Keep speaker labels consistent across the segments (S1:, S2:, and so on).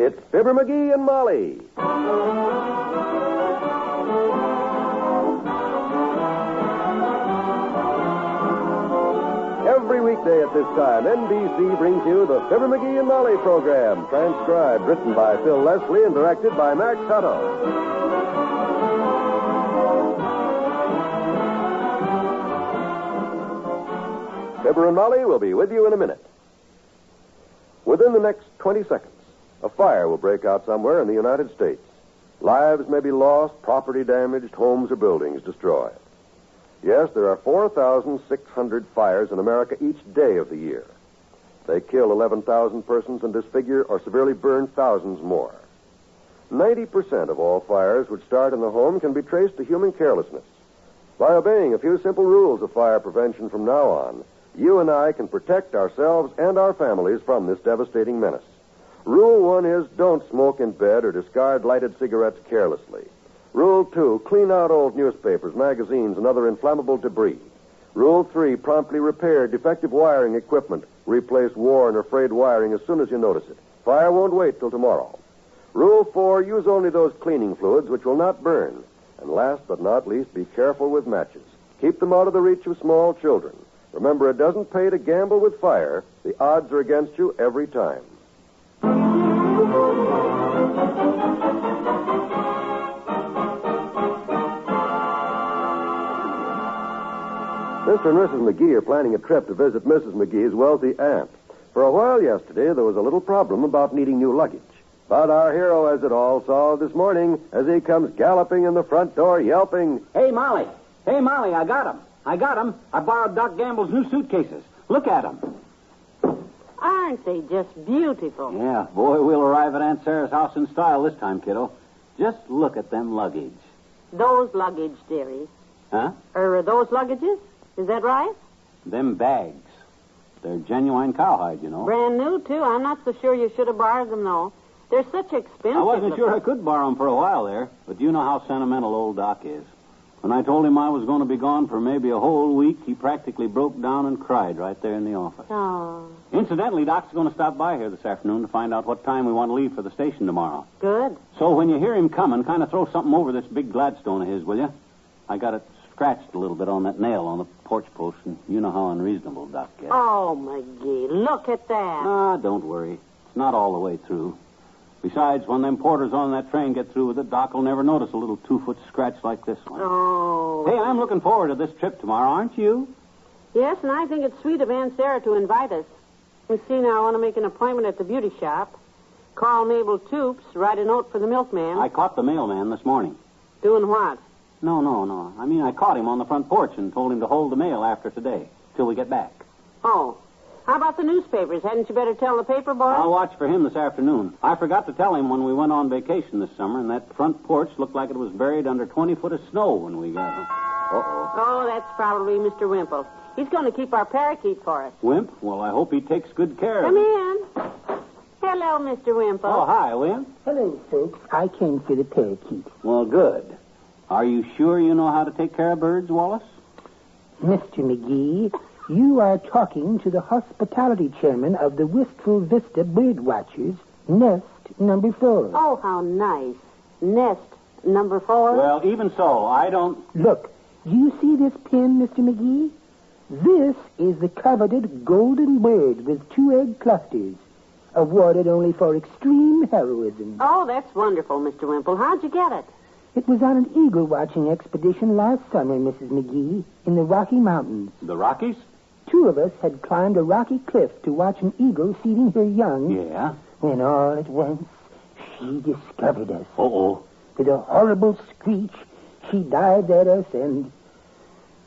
S1: It's Fibber Mcgee and Molly. Every weekday at this time, NBC brings you the Fibber Mcgee and Molly program, transcribed, written by Phil Leslie, and directed by Max Hutto. Fibber and Molly will be with you in a minute. Within the next 20 seconds, a fire will break out somewhere in the United States. Lives may be lost, property damaged, homes or buildings destroyed. Yes, there are 4,600 fires in America each day of the year. They kill 11,000 persons and disfigure or severely burn thousands more. 90% of all fires which start in the home can be traced to human carelessness. By obeying a few simple rules of fire prevention from now on, you and I can protect ourselves and our families from this devastating menace. Rule 1 is don't smoke in bed or discard lighted cigarettes carelessly. Rule 2, clean out old newspapers, magazines, and other inflammable debris. Rule 3, promptly repair defective wiring equipment. Replace worn or frayed wiring as soon as you notice it. Fire won't wait till tomorrow. Rule 4, use only those cleaning fluids which will not burn. And last but not least, be careful with matches. Keep them out of the reach of small children. Remember, it doesn't pay to gamble with fire. The odds are against you every time. Mr. and Mrs. McGee are planning a trip to visit Mrs. McGee's wealthy aunt. For a while yesterday, there was a little problem about needing new luggage. But our hero has it all solved this morning as he comes galloping in the front door, yelping,
S2: Hey, Molly, I got him. I borrowed Doc Gamble's new suitcases. Look at them.
S3: Aren't they just beautiful?
S2: Yeah, boy, we'll arrive at Aunt Sarah's house in style this time, kiddo. Just look at them luggage.
S3: Those luggage, dearie.
S2: Huh?
S3: Are those luggages? Is that right?
S2: Them bags. They're genuine cowhide, you know.
S3: Brand new, too. I'm not so sure you should have borrowed them, though. They're such expensive.
S2: I wasn't sure I could borrow them for a while there, but you know how sentimental old Doc is. When I told him I was going to be gone for maybe a whole week, he practically broke down and cried right there in the office.
S3: Oh.
S2: Incidentally, Doc's going to stop by here this afternoon to find out what time we want to leave for the station tomorrow.
S3: Good.
S2: So when you hear him coming, kind of throw something over this big Gladstone of his, will you? I got it scratched a little bit on that nail on the porch post, and you know how unreasonable Doc gets.
S3: Oh, McGee, look at that.
S2: Ah, don't worry. It's not all the way through. Besides, when them porters on that train get through with it, Doc will never notice a little 2-foot scratch like this one.
S3: Oh.
S2: Hey, I'm looking forward to this trip tomorrow, aren't you?
S3: Yes, and I think it's sweet of Aunt Sarah to invite us. You see, now, I want to make an appointment at the beauty shop. Call Mabel Toops, write a note for the milkman.
S2: I caught the mailman this morning.
S3: Doing what?
S2: No. I mean, I caught him on the front porch and told him to hold the mail after today, till we get back.
S3: Oh. How about the newspapers? Hadn't you better tell the paper boy?
S2: I'll watch for him this afternoon. I forgot to tell him when we went on vacation this summer, and that front porch looked like it was buried under 20 foot of snow when we got him. Uh-oh.
S3: Oh, that's probably Mr. Wimple. He's going to keep our parakeet for us.
S2: Wimp? Well, I hope he takes good care of
S3: Come
S2: it.
S3: in. Hello, Mr. Wimple.
S2: Oh, hi, Wimp.
S4: Hello, folks. I came for the parakeet.
S2: Well, good. Are you sure you know how to take care of birds, Wallace?
S4: Mr. McGee, you are talking to the hospitality chairman of the Wistful Vista Bird Watchers, Nest number 4.
S3: Oh, how nice. Nest number 4?
S2: Well, even so, I don't...
S4: Look, do you see this pin, Mr. McGee? This is the coveted golden bird with 2 egg clusters, awarded only for extreme heroism.
S3: Oh, that's wonderful, Mr. Wimple. How'd you get it?
S4: It was on an eagle-watching expedition last summer, Mrs. McGee, in the Rocky Mountains.
S2: The Rockies?
S4: 2 of us had climbed a rocky cliff to watch an eagle feeding her young.
S2: Yeah?
S4: When all at once, she discovered us.
S2: Uh-oh.
S4: With a horrible screech, she dived at us and...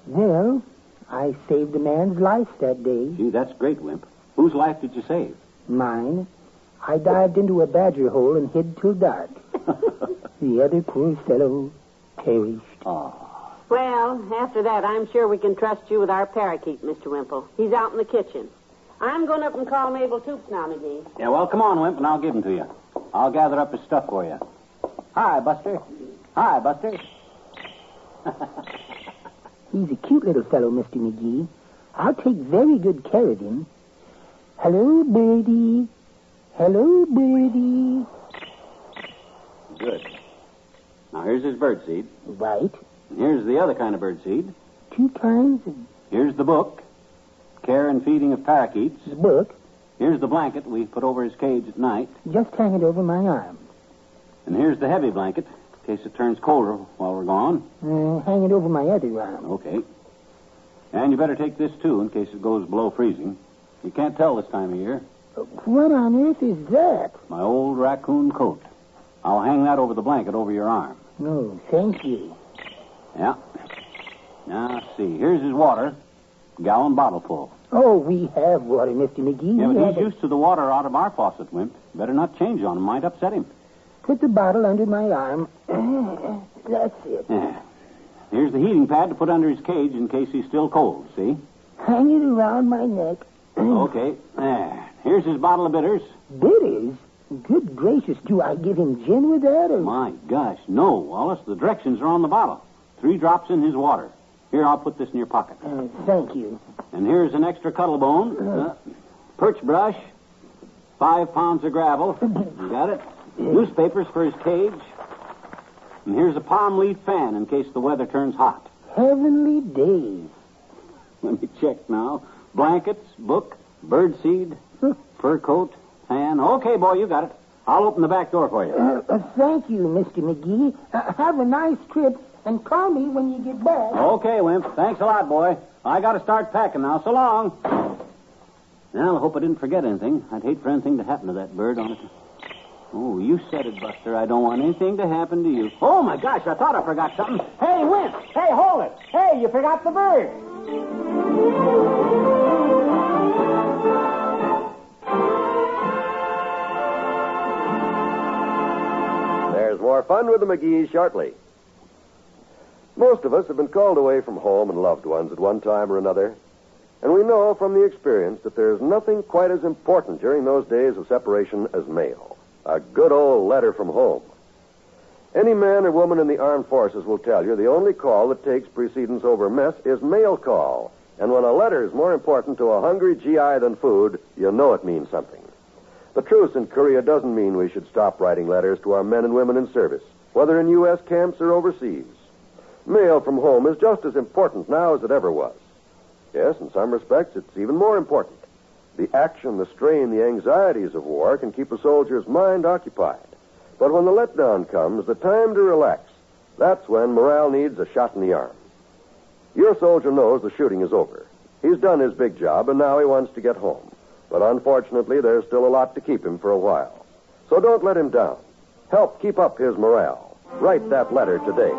S4: Well, I saved a man's life that day.
S2: Gee, that's great, Wimp. Whose life did you save?
S4: Mine. I dived into a badger hole and hid till dark. The other poor fellow perished.
S2: Oh.
S3: Well, after that, I'm sure we can trust you with our parakeet, Mr. Wimple. He's out in the kitchen. I'm going up and call Mabel Toops now, McGee.
S2: Yeah, well, come on, Wimp, and I'll give him to you. I'll gather up his stuff for you. Hi, Buster. Hi, Buster.
S4: He's a cute little fellow, Mr. McGee. I'll take very good care of him. Hello, Birdie. Hello, Birdie.
S2: Good. Now, here's his birdseed.
S4: Right.
S2: And here's the other kind of birdseed.
S4: 2 kinds of
S2: Here's the book, Care and Feeding of Parakeets.
S4: the book.
S2: Here's the blanket we put over his cage at night.
S4: Just hang it over my arm.
S2: And here's the heavy blanket, in case it turns colder while we're gone.
S4: Hang it over my other arm.
S2: Okay. And you better take this, too, in case it goes below freezing. You can't tell this time of year.
S4: What on earth is that?
S2: My old raccoon coat. I'll hang that over the blanket over your arm.
S4: No, thank you.
S2: Yeah. Now, let's see. Here's his water. Gallon bottle full.
S4: Oh, we have water, Mr. McGee.
S2: Yeah,
S4: We
S2: but
S4: have
S2: he's used to the water out of our faucet, Wimp. Better not change on him. Might upset him.
S4: Put the bottle under my arm. That's it.
S2: Yeah. Here's the heating pad to put under his cage in case he's still cold, see?
S4: Hang it around my neck.
S2: Okay. There. Here's his bottle of bitters.
S4: Bitters? Good gracious, do I give him gin with that, or...
S2: My gosh, no, Wallace. The directions are on the bottle. 3 drops in his water. Here, I'll put this in your pocket.
S4: Thank you.
S2: And here's an extra cuttle bone. Perch brush. 5 pounds of gravel. You got it? Newspapers for his cage. And here's a palm leaf fan in case the weather turns hot.
S4: Heavenly days.
S2: Let me check now. Blankets, book, birdseed, fur coat, fan. Okay, boy, you got it. I'll open the back door for you.
S4: Thank you, Mr. McGee. Have a nice trip, and call me when you get back.
S2: Okay, Wimp. Thanks a lot, boy. I got to start packing now. So long. Well, I hope I didn't forget anything. I'd hate for anything to happen to that bird on it. Oh, you said it, Buster. I don't want anything to happen to you. Oh, my gosh, I thought I forgot something. Hey, Wimp. Hey, hold it. Hey, you forgot the bird.
S1: There's more fun with the McGees shortly. Most of us have been called away from home and loved ones at one time or another. And we know from the experience that there's nothing quite as important during those days of separation as mail. A good old letter from home. Any man or woman in the armed forces will tell you the only call that takes precedence over mess is mail call. And when a letter is more important to a hungry GI than food, you know it means something. The truce in Korea doesn't mean we should stop writing letters to our men and women in service, whether in U.S. camps or overseas. Mail from home is just as important now as it ever was. Yes, in some respects, it's even more important. The action, the strain, the anxieties of war can keep a soldier's mind occupied. But when the letdown comes, the time to relax, that's when morale needs a shot in the arm. Your soldier knows the shooting is over. He's done his big job, and now he wants to get home. But unfortunately, there's still a lot to keep him for a while. So don't let him down. Help keep up his morale. Write that letter today.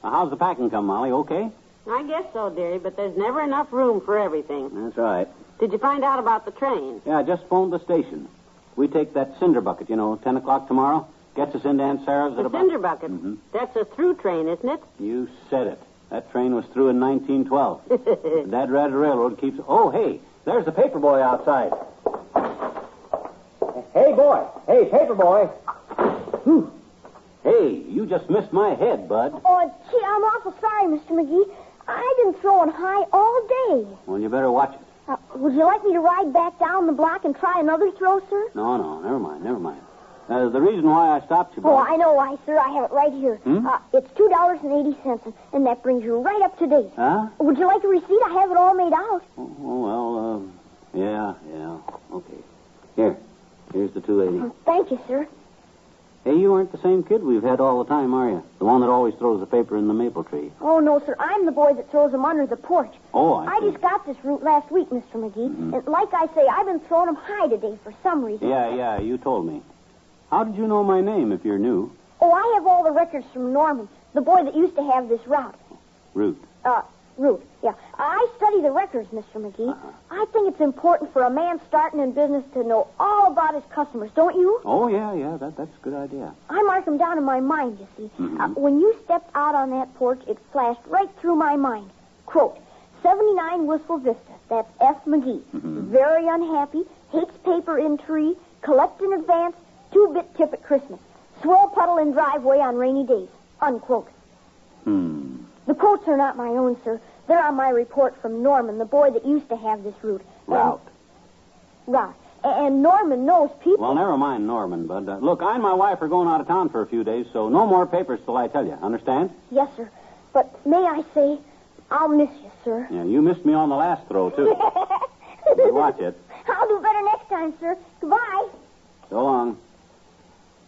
S2: How's the packing come, Molly? Okay?
S3: I guess so, dearie, but there's never enough room for everything.
S2: That's right.
S3: Did you find out about the train?
S2: Yeah, I just phoned the station. We take that cinder bucket, 10 o'clock tomorrow. Gets us into Aunt Sarah's at
S3: The
S2: about...
S3: cinder bucket?
S2: Mm-hmm.
S3: That's a through train, isn't it?
S2: You said it. That train was through in 1912. That red railroad keeps... Oh, hey, there's the paper boy outside. Hey, boy. Hey, paper boy. Whew. Hey, you just missed my head, bud.
S5: Oh, gee, I'm awful sorry, Mr. McGee. I've been throwing high all day.
S2: Well, you better watch it.
S5: Would you like me to ride back down the block and try another throw, sir?
S2: No, never mind. The reason why I stopped you, bud...
S5: Oh, I know why, sir. I have it right here. It's $2.80, and that brings you right up to date.
S2: Huh?
S5: Would you like a receipt? I have it all made out.
S2: Yeah, okay. Here's the $2.80.
S5: Thank you, sir.
S2: Hey, you aren't the same kid we've had all the time, are you? The one that always throws the paper in the maple tree.
S5: Oh, no, sir. I'm the boy that throws them under the porch.
S2: Oh, I see.
S5: just got this route last week, Mr. McGee.
S2: Mm-hmm.
S5: And like I say, I've been throwing them high today for some reason.
S2: Yeah, you told me. How did you know my name if you're new?
S5: Oh, I have all the records from Norman, the boy that used to have this route.
S2: Root.
S5: Route, yeah. I study the records, Mr. McGee.
S2: Uh-huh.
S5: I think it's important for a man starting in business to know all about his customers, don't you?
S2: Oh, yeah, that's a good idea.
S5: I mark them down in my mind, you see.
S2: Mm-hmm.
S5: When you stepped out on that porch, it flashed right through my mind. Quote, 79 Wistful Vista. That's F. McGee.
S2: Mm-hmm.
S5: Very unhappy, hates paper in tree, collect in advance, 2-bit tip at Christmas. Swirl puddle in driveway on rainy days. Unquote. The quotes are not my own, sir. They're on my report from Norman, the boy that used to have this route.
S2: Route.
S5: Right. And Norman knows people.
S2: Well, never mind Norman, Bud. Look, I and my wife are going out of town for a few days, so no more papers till I tell you. Understand?
S5: Yes, sir. But may I say, I'll miss you, sir.
S2: Yeah, you missed me on the last throw, too. But watch it.
S5: I'll do better next time, sir. Goodbye.
S2: So long.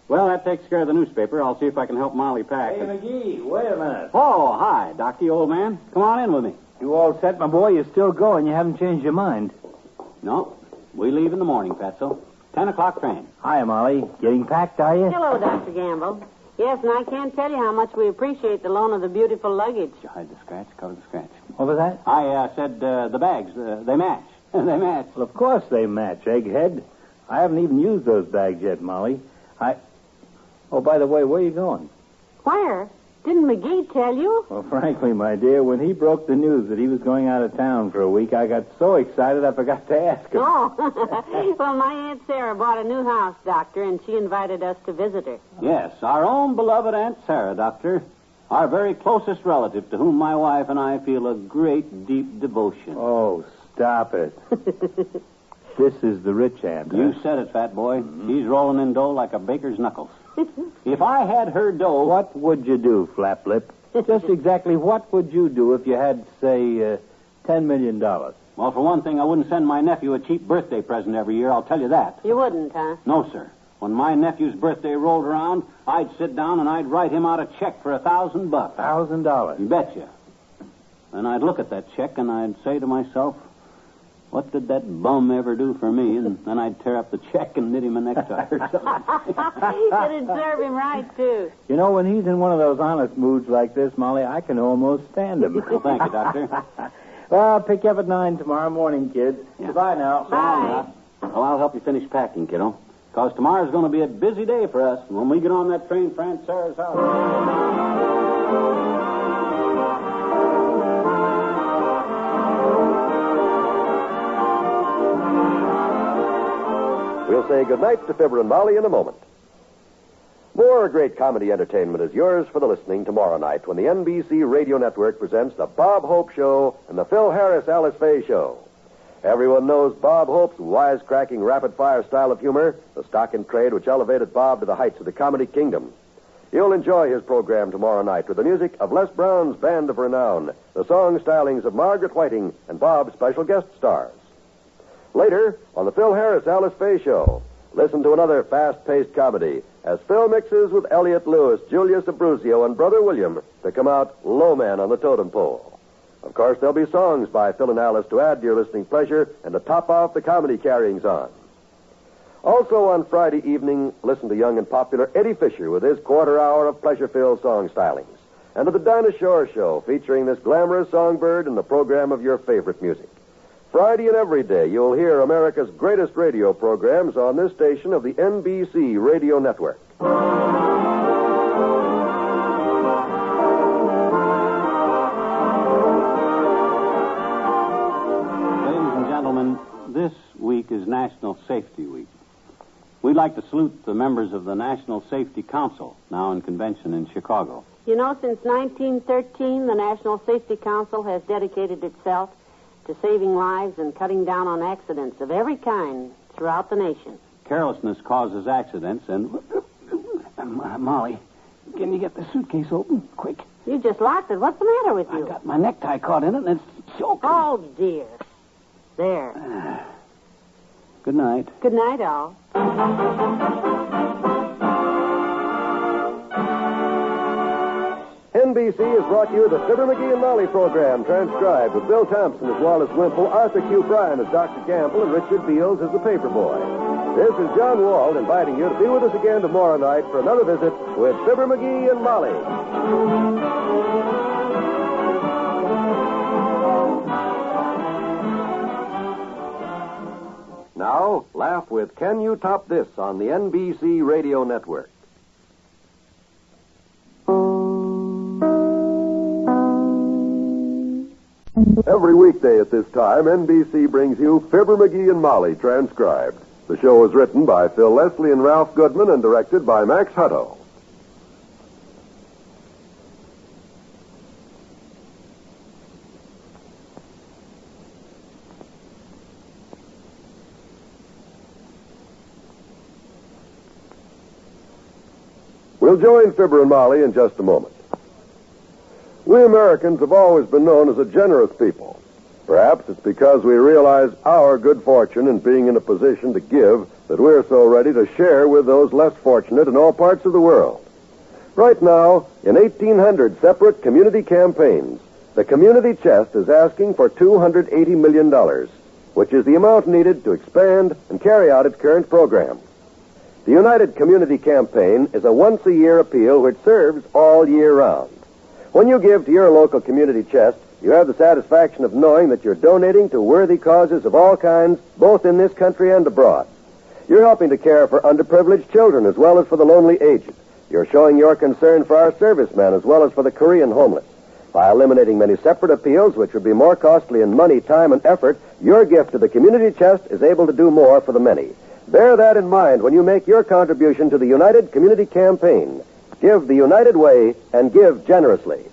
S2: Well, that takes care of the newspaper. I'll see if I can help Molly pack.
S6: Hey, McGee, wait a minute.
S2: Oh, hi, Docky, old man. Come on in with me.
S6: You all set, my boy? You're still going. You haven't changed your mind.
S2: No, we leave in the morning, Fatso. 10 o'clock train.
S6: Hi, Molly. Getting packed, are you?
S3: Hello, Dr. Gamble. Yes, and I can't tell you how much we appreciate the loan of the beautiful luggage.
S2: Hide the scratch, cover the scratch.
S6: What was that?
S2: I said the bags, they match. They match.
S6: Well, of course they match, egghead. I haven't even used those bags yet, Molly. Oh, by the way, where are you going?
S3: Where? Didn't McGee tell you?
S6: Well, frankly, my dear, when he broke the news that he was going out of town for a week, I got so excited I forgot to ask him.
S3: Oh. Well, my Aunt Sarah bought a new house, Doctor, and she invited us to visit her.
S2: Yes, our own beloved Aunt Sarah, Doctor. Our very closest relative to whom my wife and I feel a great, deep devotion.
S6: Oh, stop it. This is the rich aunt.
S2: You said it, fat boy. She's rolling in dough like a baker's knuckles. If I had her dough...
S6: What would you do, Flaplip? Just exactly what would you do if you had, say, $10 million?
S2: Well, for one thing, I wouldn't send my nephew a cheap birthday present every year, I'll tell you that.
S3: You wouldn't, huh?
S2: No, sir. When my nephew's birthday rolled around, I'd sit down and I'd write him out a check for $1,000.
S6: $1,000?
S2: You betcha. And I'd look at that check and I'd say to myself, what did that bum ever do for me? And then I'd tear up the check and knit him a necktie or something.
S3: It'd serve him right, too.
S6: You know, when he's in one of those honest moods like this, Molly, I can almost stand him.
S2: Well, thank you, Doctor.
S6: Well, I'll pick you up at 9 tomorrow morning, kids.
S2: Yeah.
S6: Goodbye now.
S3: Bye.
S2: Well, I'll help you finish packing, kiddo. Because tomorrow's going to be a busy day for us. When we get on that train for Aunt Sarah's house.
S1: We'll say goodnight to Fibber and Molly in a moment. More great comedy entertainment is yours for the listening tomorrow night when the NBC Radio Network presents the Bob Hope Show and the Phil Harris Alice Faye Show. Everyone knows Bob Hope's wisecracking, rapid-fire style of humor, the stock in trade which elevated Bob to the heights of the comedy kingdom. You'll enjoy his program tomorrow night with the music of Les Brown's Band of Renown, the song stylings of Margaret Whiting, and Bob's special guest stars. Later, on the Phil Harris Alice Faye Show, listen to another fast-paced comedy as Phil mixes with Elliot Lewis, Julius Abruzio, and Brother William to come out low man on the totem pole. Of course, there'll be songs by Phil and Alice to add to your listening pleasure and to top off the comedy carryings on. Also on Friday evening, listen to young and popular Eddie Fisher with his quarter hour of pleasure-filled song stylings. And to the Dinah Shore Show featuring this glamorous songbird and the program of your favorite music. Friday and every day, you'll hear America's greatest radio programs on this station of the NBC Radio Network.
S2: Ladies and gentlemen, this week is National Safety Week. We'd like to salute the members of the National Safety Council, now in convention in Chicago.
S3: You know, since 1913, the National Safety Council has dedicated itself to saving lives and cutting down on accidents of every kind throughout the nation.
S2: Carelessness causes accidents, and... Molly, can you get the suitcase open? Quick.
S3: You just locked it. What's the matter with you?
S2: I got my necktie caught in it, and it's choking.
S3: Oh, dear. There.
S2: Good night.
S3: Good night, all.
S1: NBC has brought you the Fibber Mcgee and Molly program, transcribed with Bill Thompson as Wallace Wimple, Arthur Q. Bryan as Dr. Gamble, and Richard Beals as the paper boy. This is John Wald inviting you to be with us again tomorrow night for another visit with Fibber Mcgee and Molly. Now, laugh with Can You Top This on the NBC Radio Network. Every weekday at this time, NBC brings you Fibber Mcgee and Molly, transcribed. The show is written by Phil Leslie and Ralph Goodman and directed by Max Hutto. We'll join Fibber and Molly in just a moment. We Americans have always been known as a generous people. Perhaps it's because we realize our good fortune in being in a position to give that we're so ready to share with those less fortunate in all parts of the world. Right now, in 1,800 separate community campaigns, the Community Chest is asking for $280 million, which is the amount needed to expand and carry out its current program. The United Community Campaign is a once-a-year appeal which serves all year round. When you give to your local community chest, you have the satisfaction of knowing that you're donating to worthy causes of all kinds, both in this country and abroad. You're helping to care for underprivileged children as well as for the lonely aged. You're showing your concern for our servicemen as well as for the Korean homeless. By eliminating many separate appeals, which would be more costly in money, time, and effort, your gift to the community chest is able to do more for the many. Bear that in mind when you make your contribution to the United Community Campaign. Give the United Way and give generously.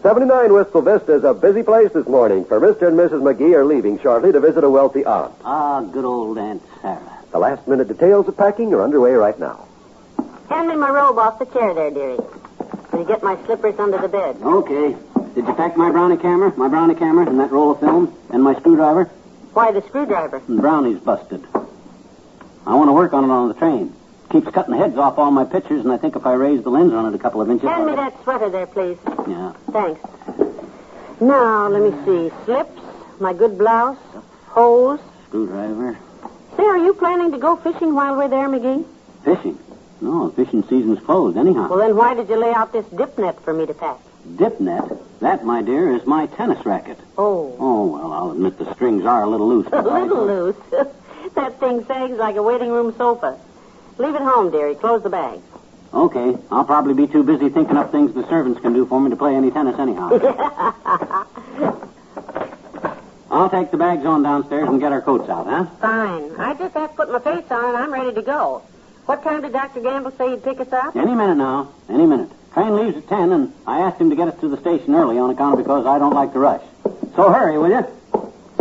S1: '79 Wistful Vista is a busy place this morning, for Mr. and Mrs. McGee are leaving shortly to visit a wealthy aunt.
S2: Ah, good old Aunt Sarah.
S1: The last-minute details of packing are underway right now.
S3: Hand me my robe off the chair there, dearie. Will you get my slippers under the bed?
S2: Okay. Did you pack my brownie camera? My brownie camera and that roll of film? And my screwdriver?
S3: Why the screwdriver?
S2: And brownie's busted. I want to work on it on the train. Keeps cutting the heads off all my pictures, and I think if I raise the lens on it a couple of inches...
S3: Hand me that sweater there, please.
S2: Yeah.
S3: Thanks. Now, let me see. Slips, my good blouse, hose.
S2: Screwdriver.
S3: Say, are you planning to go fishing while we're there, McGee?
S2: Fishing? No, fishing season's closed anyhow.
S3: Well, then why did you lay out this dip net for me to pack?
S2: Dip net? That, my dear, is my tennis racket.
S3: Oh.
S2: Oh, well, I'll admit the strings are a little loose.
S3: A little loose? That thing sags like a waiting room sofa. Leave it home, dearie. Close the bag.
S2: Okay. I'll probably be too busy thinking up things the servants can do for me to play any tennis anyhow. I'll take the bags on downstairs and get our coats out, huh?
S3: Fine. I just have to put my face on and I'm ready to go. What time did Dr. Gamble say he'd pick us up?
S2: Any minute now. Any minute. Train leaves at 10, and I asked him to get us to the station early on account of because I don't like to rush. So hurry, will you?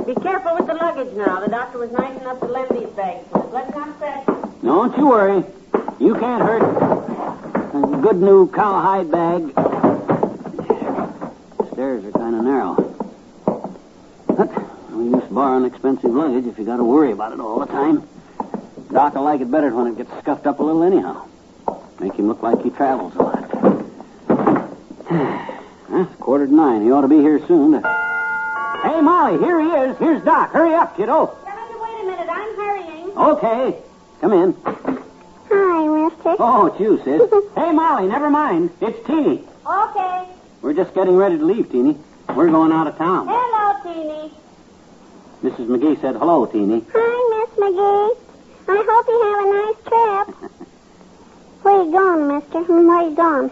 S3: Be careful with the luggage now. The doctor was nice enough to lend these bags to us. Let's not fret.
S2: Don't you worry. You can't hurt a good new cowhide bag. Stairs are kind of narrow. But no use borrowing expensive luggage if you got to worry about it all the time. Doc will like it better when it gets scuffed up a little anyhow. Make him look like he travels a lot. It's 8:45. He ought to be here soon. Hey, Molly, here he is. Here's Doc. Hurry up, kiddo.
S3: Tell him to wait a minute. I'm hurrying.
S2: Okay. Come in.
S5: Hi, mister.
S2: Oh, it's you, sis. Hey, Molly, never mind. It's Teeny.
S3: Okay.
S2: We're just getting ready to leave, Teeny. We're going out of town.
S3: Hello, Teeny.
S2: Mrs. McGee said hello, Teeny.
S5: Hi, Miss McGee. I hope you have a nice trip. Where you going, mister? Where you going?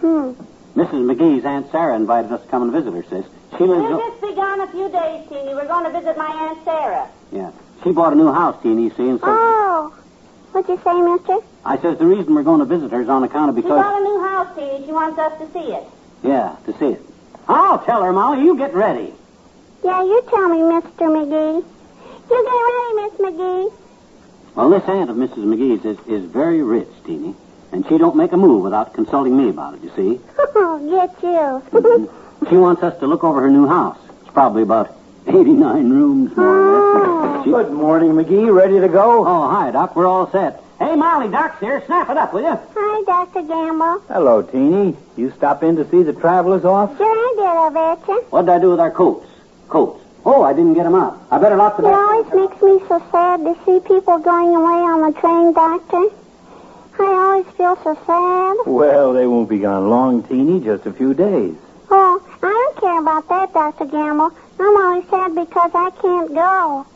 S2: Mrs. McGee's Aunt Sarah invited us to come and visit her, sis. She lives...
S3: We'll just be gone a few days, Teeny. We're going to visit my Aunt Sarah.
S2: Yeah. She bought a new house, Teeny, you see, and so...
S5: Oh. What'd you say, mister?
S2: I says the reason we're going to visit her is on account of
S3: She
S2: because...
S3: bought a new house, Teeny. She wants us to see it.
S2: Yeah, to see it. I'll tell her, Molly. You get ready.
S5: Yeah, you tell me, Mr. McGee. You get ready, Miss McGee.
S2: Well, this aunt of Mrs. McGee's is very rich, Teeny. And she don't make a move without consulting me about it, you see.
S5: Oh, get you.
S2: She wants us to look over her new house. It's probably about 89 rooms, more or less.
S6: Good morning, McGee. Ready to go?
S2: Oh, hi, Doc. We're all set. Hey, Molly, Doc's here. Snap it up, will you?
S5: Hi, Dr. Gamble.
S6: Hello, Teeny. You stop in to see the travelers off?
S5: Sure I did, I betcha.
S2: What'd I do with our coats? Coats. Oh, I didn't get them out. I better lock the
S5: It
S2: back.
S5: always makes me so sad to see people going away on the train, Doctor. I always feel so sad.
S6: Well, they won't be gone long, Teeny. Just a few days.
S5: Oh, I don't care about that, Dr. Gamble. I'm always sad because I can't go.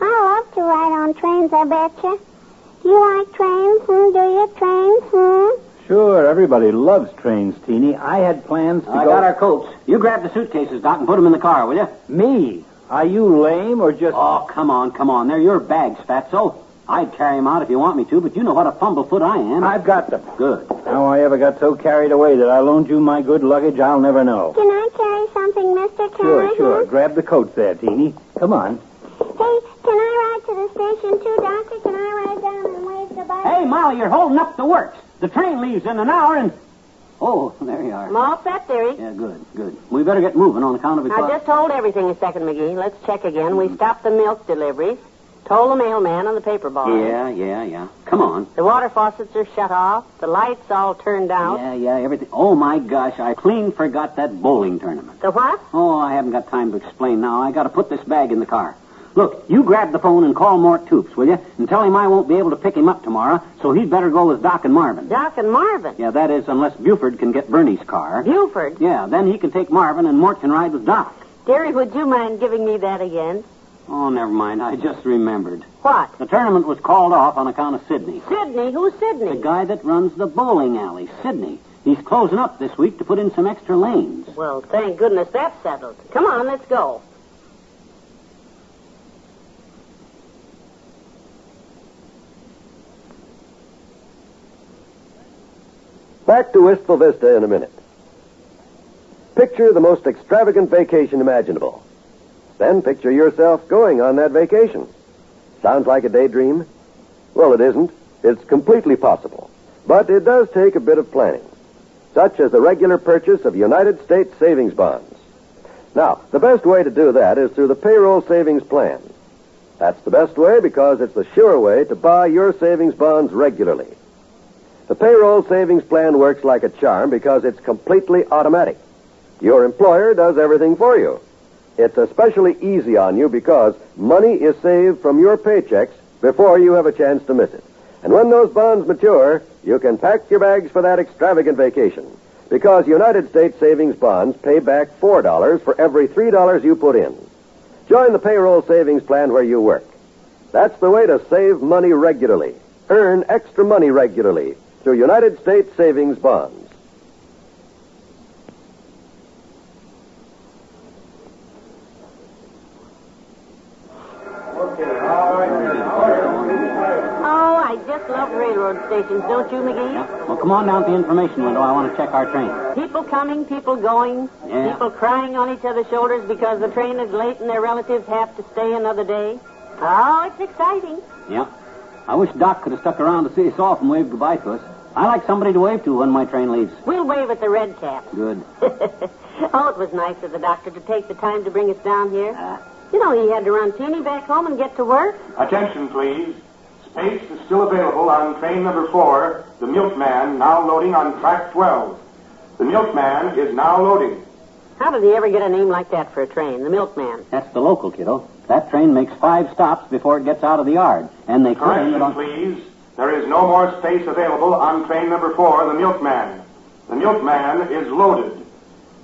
S5: I love to ride on trains, I betcha. Do you like trains? Do you? Trains?
S6: Sure, everybody loves trains, Teeny. I had plans to
S2: I
S6: go...
S2: got our coats. You grab the suitcases, Doc, and put them in the car, will you?
S6: Me? Are you lame or just...
S2: Oh, come on. They're your bags, Fatso. I'd carry them out if you want me to, but you know what a fumblefoot I am.
S6: I've got them.
S2: Good.
S6: How I ever got so carried away that I loaned you my good luggage, I'll never know.
S5: Can I carry something, Mr. Carrigan?
S6: Sure. Grab the coats there, Teeny.
S2: Come on.
S5: Hey, can I ride to the station too, Doctor? Can I ride down and wave goodbye?
S2: Hey, Molly, you're holding up the works. The train leaves in an hour and... Oh, there you are.
S3: I'm all set, dearie.
S2: Yeah, good. We better get moving on account of it.
S3: I just told everything a second, McGee. Let's check again. We stopped the milk deliveries. Told the mailman and the paper boy.
S2: Yeah. Come on.
S3: The water faucets are shut off. The lights all turned out.
S2: Yeah, everything. Oh, my gosh, I clean forgot that bowling tournament.
S3: The what?
S2: Oh, I haven't got time to explain now. I got to put this bag in the car. Look, you grab the phone and call Mort Toops, will you? And tell him I won't be able to pick him up tomorrow, so he'd better go with Doc and Marvin.
S3: Doc and Marvin?
S2: Yeah, that is, unless Buford can get Bernie's car.
S3: Buford?
S2: Yeah, then he can take Marvin and Mort can ride with Doc.
S3: Dearie, would you mind giving me that again?
S2: Oh, never mind. I just remembered.
S3: What?
S2: The tournament was called off on account of Sidney.
S3: Sidney? Who's Sidney?
S2: The guy that runs the bowling alley, Sidney. He's closing up this week to put in some extra lanes.
S3: Well, thank goodness that's settled. Come on, let's go.
S1: Back to Wistful Vista in a minute. Picture the most extravagant vacation imaginable. Then picture yourself going on that vacation. Sounds like a daydream? Well, it isn't. It's completely possible. But it does take a bit of planning, such as the regular purchase of United States savings bonds. Now, the best way to do that is through the payroll savings plan. That's the best way because it's the sure way to buy your savings bonds regularly. The payroll savings plan works like a charm because it's completely automatic. Your employer does everything for you. It's especially easy on you because money is saved from your paychecks before you have a chance to miss it. And when those bonds mature, you can pack your bags for that extravagant vacation because United States savings bonds pay back $4 for every $3 you put in. Join the payroll savings plan where you work. That's the way to save money regularly. Earn extra money regularly through United States savings bonds.
S3: Oh, I just love railroad stations, don't you, McGee?
S2: Yeah. Well, come on down to the information window. I want to check our train.
S3: People coming, people going.
S2: Yeah.
S3: People crying on each other's shoulders because the train is late and their relatives have to stay another day. Oh, it's exciting.
S2: Yeah. I wish Doc could have stuck around to see us off and waved goodbye to us. I like somebody to wave to when my train leaves.
S3: We'll wave at the red cap.
S2: Good.
S3: Oh, it was nice of the doctor to take the time to bring us down here. You know, he had to run teeny back home and get to work.
S7: Attention, please. Space is still available on train number 4, the Milkman, now loading on track 12. The Milkman is now loading.
S3: How did he ever get a name like that for a train, the Milkman?
S2: That's the local, kiddo. That train makes 5 stops before it gets out of the yard. And they claim it
S7: Correction,
S2: on...
S7: please. There is no more space available on train number 4, the Milkman. The Milkman is loaded.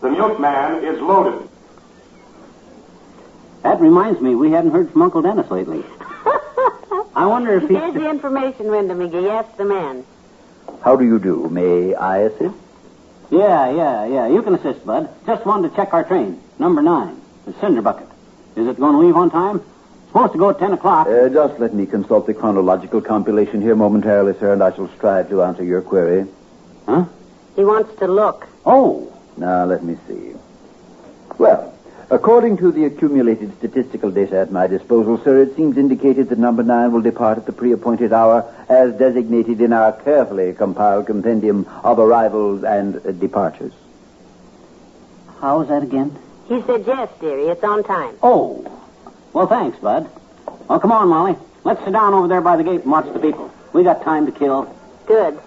S7: The Milkman is loaded.
S2: That reminds me, we haven't heard from Uncle Dennis lately. I wonder if
S3: Here's the information window, McGee. Ask the man.
S8: How do you do? May I assist?
S2: Yeah. You can assist, Bud. Just wanted to check our train. Number 9, the Cinder Bucket. Is it going to leave on time? Supposed to go at 10 o'clock.
S8: Just let me consult the chronological compilation here momentarily, sir, and I shall strive to answer your query.
S2: Huh?
S3: He wants to look.
S2: Oh.
S8: Now, let me see. Well, according to the accumulated statistical data at my disposal, sir, it seems indicated that number 9 will depart at the pre-appointed hour as designated in our carefully compiled compendium of arrivals and departures.
S2: How was that again?
S3: He said yes, dearie. It's on time.
S2: Oh. Well, thanks, Bud. Well, come on, Molly. Let's sit down over there by the gate and watch the people. We got time to kill.
S3: Good.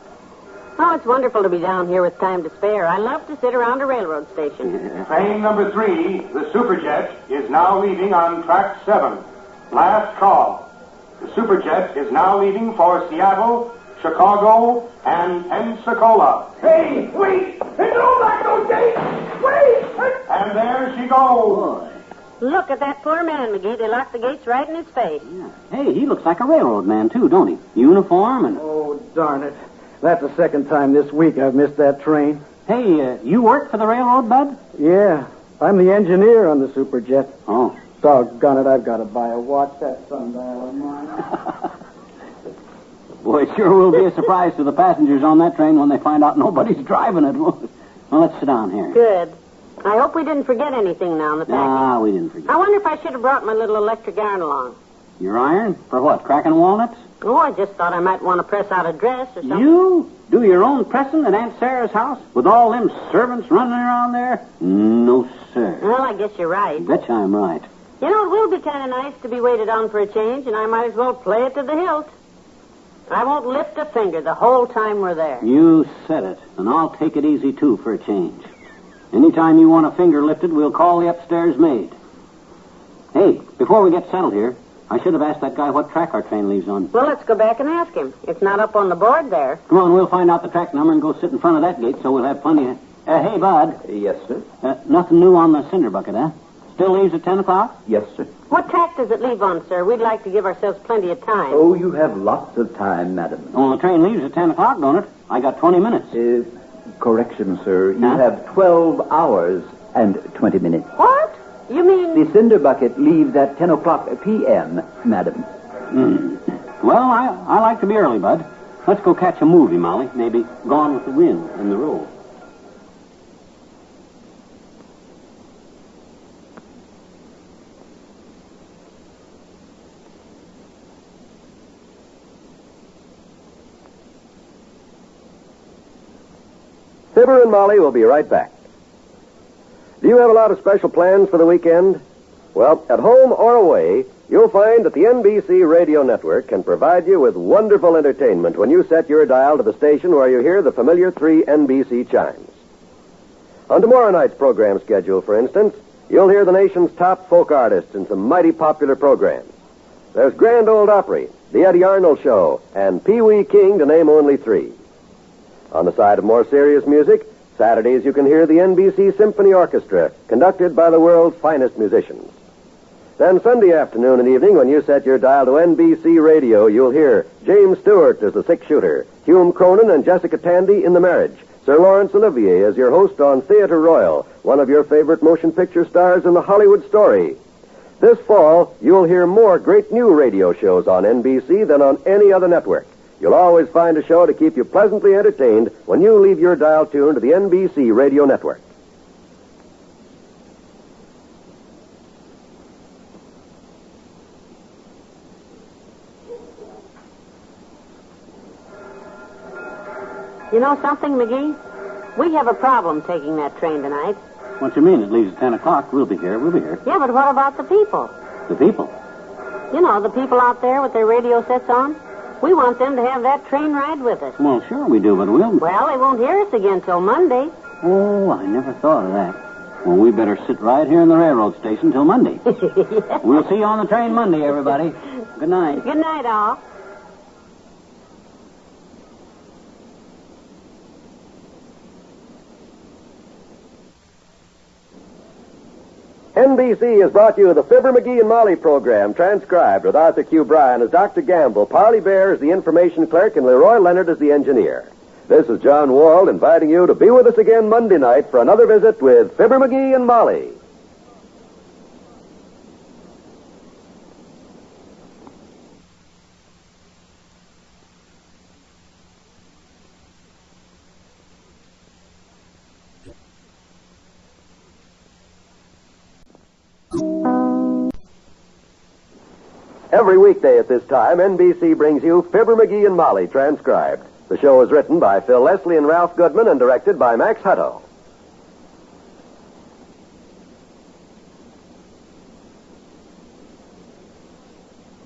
S3: Oh, it's wonderful to be down here with time to spare. I love to sit around a railroad station.
S7: Train number 3, the Superjet, is now leaving on track 7. Last call. The Superjet is now leaving for Seattle, Chicago, and Pensacola.
S9: Hey, wait! Don't lock those gates! Wait!
S7: And there she goes.
S3: Look at that poor man, McGee. They locked the gates right in his face.
S2: Yeah. Hey, he looks like a railroad man, too, don't he? Uniform and...
S10: Oh, darn it. That's the second time this week I've missed that train.
S2: Hey, you work for the railroad, Bud?
S10: Yeah. I'm the engineer on the Superjet.
S2: Oh.
S10: Doggone it, I've got to buy a watch. That sundial of mine.
S2: Boy, it sure will be a surprise to the passengers on that train when they find out nobody's driving it. Well, let's sit down here.
S3: Good. I hope we didn't forget anything now in the package.
S2: Ah, we didn't forget.
S3: I wonder if I should have brought my little electric iron along.
S2: Your iron? For what, cracking walnuts?
S3: Oh, I just thought I might want to press out a dress or something.
S2: You do your own pressing at Aunt Sarah's house? With all them servants running around there? No, sir.
S3: Well, I guess you're right.
S2: Bet you I'm right.
S3: You know, it will be kind of nice to be waited on for a change, and I might as well play it to the hilt. I won't lift a finger the whole time we're there.
S2: You said it, and I'll take it easy, too, for a change. Anytime you want a finger lifted, we'll call the upstairs maid. Hey, before we get settled here, I should have asked that guy what track our train leaves on.
S3: Well, let's go back and ask him. It's not up on the board there.
S2: Come on, we'll find out the track number and go sit in front of that gate so we'll have plenty of... hey, Bud.
S8: Yes, sir.
S2: Nothing new on the cinder bucket, huh? Still leaves at 10 o'clock?
S8: Yes, sir.
S3: What track does it leave on, sir? We'd like to give ourselves plenty of time.
S8: Oh, you have lots of time, madam.
S2: Well, the train leaves at 10 o'clock, don't it? I got 20 minutes.
S8: Correction, sir. You
S2: Huh?
S8: have 12 hours and 20 minutes.
S3: What? You mean...
S8: The cinder bucket leaves at 10 o'clock p.m., madam.
S2: Well, I like to be early, Bud. Let's go catch a movie, Molly. Maybe Gone with the Wind and the Road.
S1: Fibber and Molly will be right back. Do you have a lot of special plans for the weekend? Well, at home or away, you'll find that the NBC Radio Network can provide you with wonderful entertainment when you set your dial to the station where you hear the familiar 3 NBC chimes. On tomorrow night's program schedule, for instance, you'll hear the nation's top folk artists in some mighty popular programs. There's Grand Ole Opry, The Eddie Arnold Show, and Pee Wee King, to name only 3. On the side of more serious music, Saturdays you can hear the NBC Symphony Orchestra, conducted by the world's finest musicians. Then Sunday afternoon and evening, when you set your dial to NBC Radio, you'll hear James Stewart as the six-shooter, Hume Cronin and Jessica Tandy in The Marriage, Sir Laurence Olivier as your host on Theatre Royal, one of your favorite motion picture stars in The Hollywood Story. This fall, you'll hear more great new radio shows on NBC than on any other network. You'll always find a show to keep you pleasantly entertained when you leave your dial tuned to the NBC Radio Network.
S3: You know something, McGee? We have a problem taking that train tonight.
S2: What you mean? It leaves at 10 o'clock. We'll be here.
S3: Yeah, but what about the people?
S2: The people?
S3: You know, the people out there with their radio sets on? We want them to have that train ride with us.
S2: Well, sure we do, but we'll...
S3: Well, they won't hear us again till Monday.
S2: Oh, I never thought of that. Well, we better sit right here in the railroad station till Monday.
S3: Yeah.
S2: We'll see you on the train Monday, everybody. Good night.
S3: Good night, all.
S1: NBC has brought you the Fibber Mcgee and Molly program, transcribed with Arthur Q. Bryan as Dr. Gamble, Parley Bear as the information clerk, and Leroy Leonard as the engineer. This is John Wald inviting you to be with us again Monday night for another visit with Fibber Mcgee and Molly. Every weekday at this time, NBC brings you Fibber Mcgee and Molly, transcribed. The show is written by Phil Leslie and Ralph Goodman and directed by Max Hutto.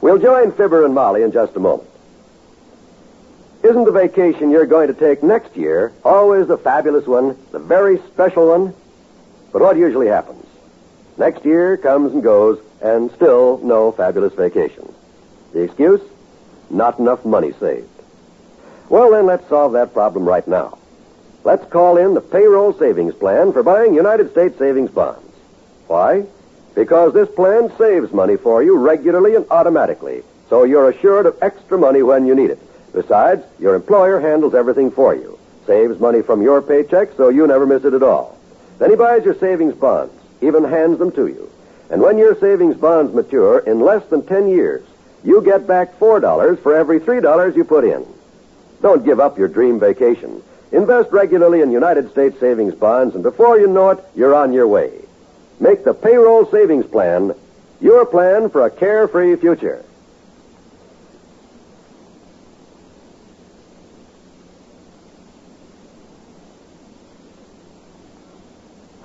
S1: We'll join Fibber and Molly in just a moment. Isn't the vacation you're going to take next year always the fabulous one, the very special one? But what usually happens? Next year comes and goes, and still no fabulous vacation. The excuse? Not enough money saved. Well, then let's solve that problem right now. Let's call in the payroll savings plan for buying United States savings bonds. Why? Because this plan saves money for you regularly and automatically, so you're assured of extra money when you need it. Besides, your employer handles everything for you. Saves money from your paycheck, so you never miss it at all. Then he buys your savings bonds, even hands them to you. And when your savings bonds mature in less than 10 years, you get back $4 for every $3 you put in. Don't give up your dream vacation. Invest regularly in United States savings bonds, and before you know it, you're on your way. Make the payroll savings plan your plan for a carefree future.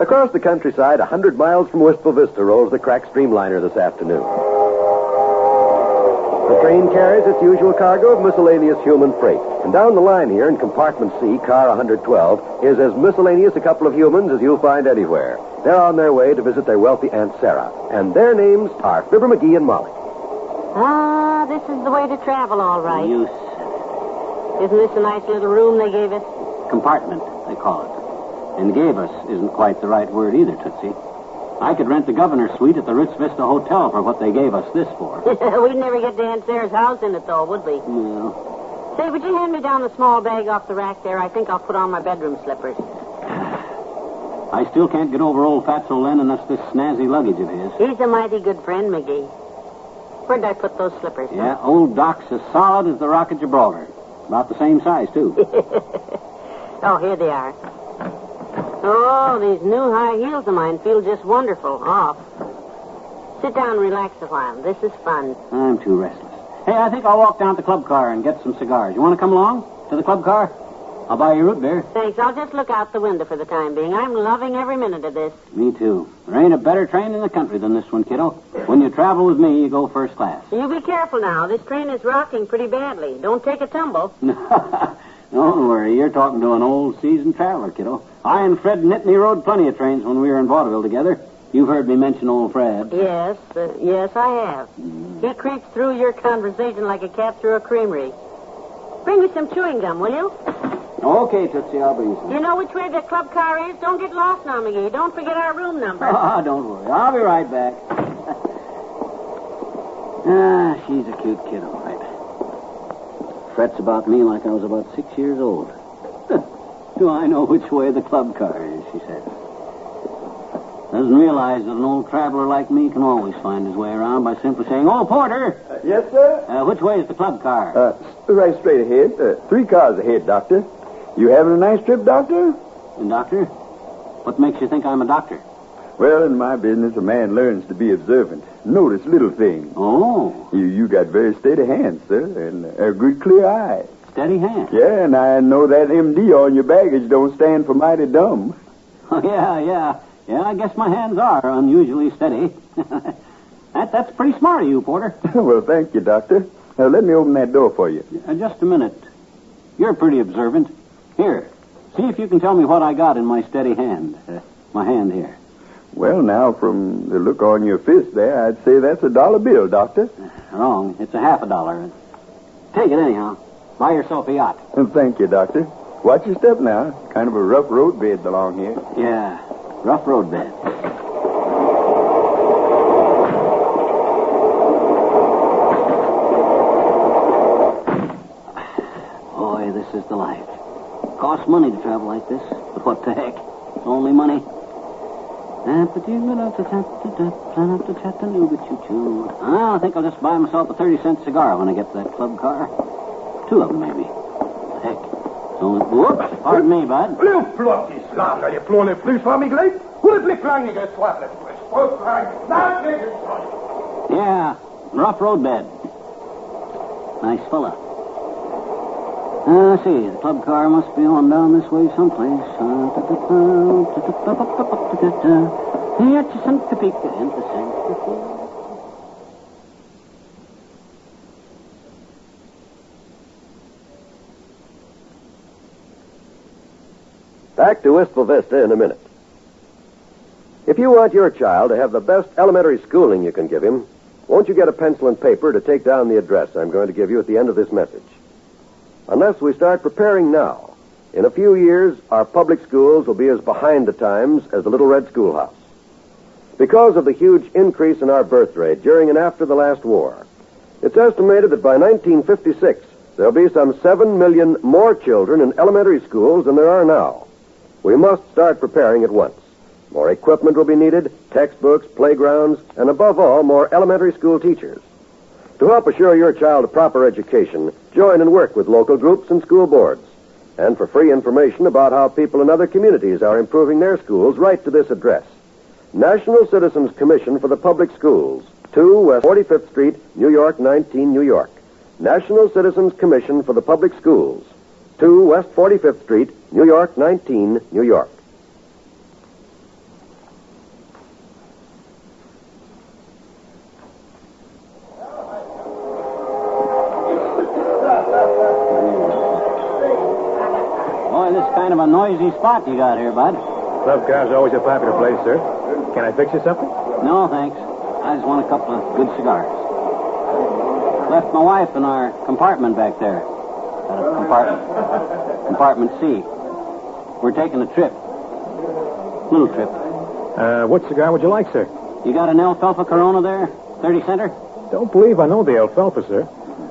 S1: Across the countryside, 100 miles from Wistful Vista, rolls the crack streamliner this afternoon. The train carries its usual cargo of miscellaneous human freight. And down the line here in compartment C, car 112, is as miscellaneous a couple of humans as you'll find anywhere. They're on their way to visit their wealthy Aunt Sarah. And their names are Fibber Mcgee and Molly.
S3: Ah, this is the way to travel, all right.
S2: You said
S3: Isn't this a nice little room they gave us?
S2: it. Compartment, they call it. And gave us isn't quite the right word either, Tootsie. I could rent the governor's suite at the Ritz Vista Hotel for what they gave us this for.
S3: We'd never get to Aunt Sarah's house in it, though, would we?
S2: No.
S3: Say, would you hand me down the small bag off the rack there? I think I'll put on my bedroom slippers.
S2: I still can't get over old Fatso Len, and that's this snazzy luggage of his.
S3: He's a mighty good friend, McGee. Where'd I put those slippers?
S2: Yeah, old Doc's as solid as the Rock of Gibraltar. About the same size, too.
S3: Oh, here they are. Oh, these new high heels of mine feel just wonderful. Off. Sit down and relax a while. This is fun.
S2: I'm too restless. Hey, I think I'll walk down to the club car and get some cigars. You want to come along to the club car? I'll buy you root beer.
S3: Thanks. I'll just look out the window for the time being. I'm loving every minute of this.
S2: Me too. There ain't a better train in the country than this one, kiddo. When you travel with me, you go first class.
S3: You be careful now. This train is rocking pretty badly. Don't take a tumble.
S2: Don't worry. You're talking to an old seasoned traveler, kiddo. I and Fred Nittany rode plenty of trains when we were in vaudeville together. You've heard me mention old Fred.
S3: Yes, I have. He creeps through your conversation like a cat through a creamery. Bring me some chewing gum, will you?
S2: Okay, Tootsie, I'll bring you some.
S3: You know which way the club car is? Don't get lost now, McGee. Don't forget our room number.
S2: Don't worry. I'll be right back. She's a cute kid, all right. Frets about me like I was about 6 years old. Do I know which way the club car is, she says. Doesn't realize that an old traveler like me can always find his way around by simply saying, "Oh, porter!"
S10: Yes, sir?
S2: Which way is the club car?
S10: Right straight ahead. 3 cars ahead, Doctor. You having a nice trip, Doctor?
S2: And doctor? What makes you think I'm a doctor?
S10: Well, in my business, a man learns to be observant. Notice little things.
S2: Oh.
S10: You got very steady hands, sir, and a good clear eye.
S2: Steady hand.
S10: Yeah, and I know that MD on your baggage don't stand for mighty dumb.
S2: Oh, yeah. Yeah, I guess my hands are unusually steady. That's pretty smart of you, Porter.
S10: Well, thank you, Doctor. Now, let me open that door for you.
S2: Just a minute. You're pretty observant. Here, see if you can tell me what I got in my steady hand. My hand here.
S10: Well, now, from the look on your fist there, I'd say that's a $1 bill, Doctor.
S2: Wrong. It's a half a dollar. Take it anyhow. Buy yourself a yacht.
S10: Thank you, Doctor. Watch your step now. Kind of a rough road bed along here.
S2: Yeah, rough road bed. Boy, this is the life. Costs money to travel like this, but what the heck? It's only money. I think I'll just buy myself a 30-cent cigar when I get to that club car. 2 of them, maybe. Heck. It's only... Whoops! Pardon me, bud.
S9: Blue plot is long. You flown le plus for me, Glade? Hoe het ligt lang, je soif le plus. Spook lang. Not niggas, son.
S2: Yeah, rough road bed. Nice fella. See, the club car must be on down this way someplace.
S1: Back to Wistful Vista in a minute. If you want your child to have the best elementary schooling you can give him, won't you get a pencil and paper to take down the address I'm going to give you at the end of this message? Unless we start preparing now, in a few years, our public schools will be as behind the times as the Little Red Schoolhouse. Because of the huge increase in our birth rate during and after the last war, it's estimated that by 1956, there'll be some 7 million more children in elementary schools than there are now. We must start preparing at once. More equipment will be needed, textbooks, playgrounds, and above all, more elementary school teachers. To help assure your child a proper education, join and work with local groups and school boards. And for free information about how people in other communities are improving their schools, write to this address. National Citizens Commission for the Public Schools, 2 West 45th Street, New York, 19, New York. National Citizens Commission for the Public Schools, 2 West 45th Street, New York, 19, New York.
S2: Boy, this is kind of a noisy spot you got here, Bud.
S6: Club car's always a popular place, sir. Can I fix you something?
S2: No, thanks. I just want a couple of good cigars. Left my wife in our compartment back there. Compartment C. We're taking a trip. Little trip.
S6: What cigar would you like, sir?
S2: You got an alfalfa Corona there? 30 center?
S6: Don't believe I know the alfalfa, sir.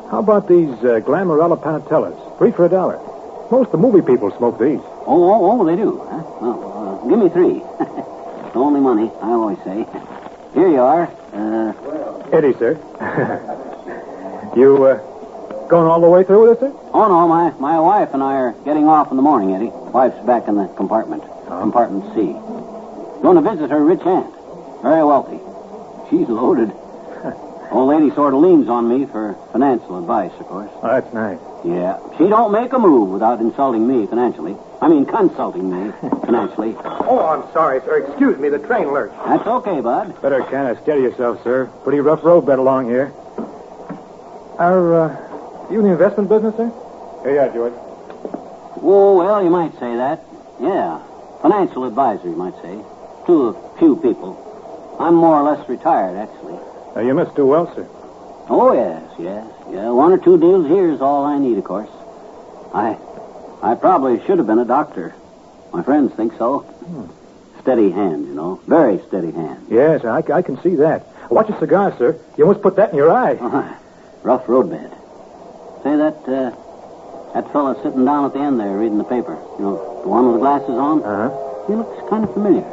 S6: How about these Glamorella Panatellas? 3 for $1. Most of the movie people smoke these.
S2: Oh, they do, huh? Well, give me 3. Only money, I always say. Here you are.
S6: Eddie, sir. You going all the way through with it, sir?
S2: Oh, no, my wife and I are getting off in the morning, Eddie. Wife's back in the compartment. Compartment C. Going to visit her rich aunt. Very wealthy. She's loaded. Old lady sort of leans on me for financial advice, of course.
S6: Oh, that's nice.
S2: Yeah. She don't make a move without insulting me financially. I mean, consulting me financially.
S9: Oh, I'm sorry, sir. Excuse me, the train lurched.
S2: That's okay, Bud.
S6: Better kind of steady yourself, sir. Pretty rough road bed along here. Are you in the investment business, sir? Here you are, George.
S2: Oh, well, you might say that. Yeah. Financial advisor, you might say. To a few people. I'm more or less retired, actually.
S6: You must do well, sir.
S2: Oh, yes. Yeah, 1 or 2 deals here is all I need, of course. I probably should have been a doctor. My friends think so. Steady hand, you know. Very steady hand.
S6: Yes, I can see that. Watch your cigar, sir. You almost put that in your eye.
S2: Rough roadbed. Say, that fella sitting down at the end there reading the paper. You know, the one with the glasses on?
S6: Uh-huh.
S2: He looks kind of familiar.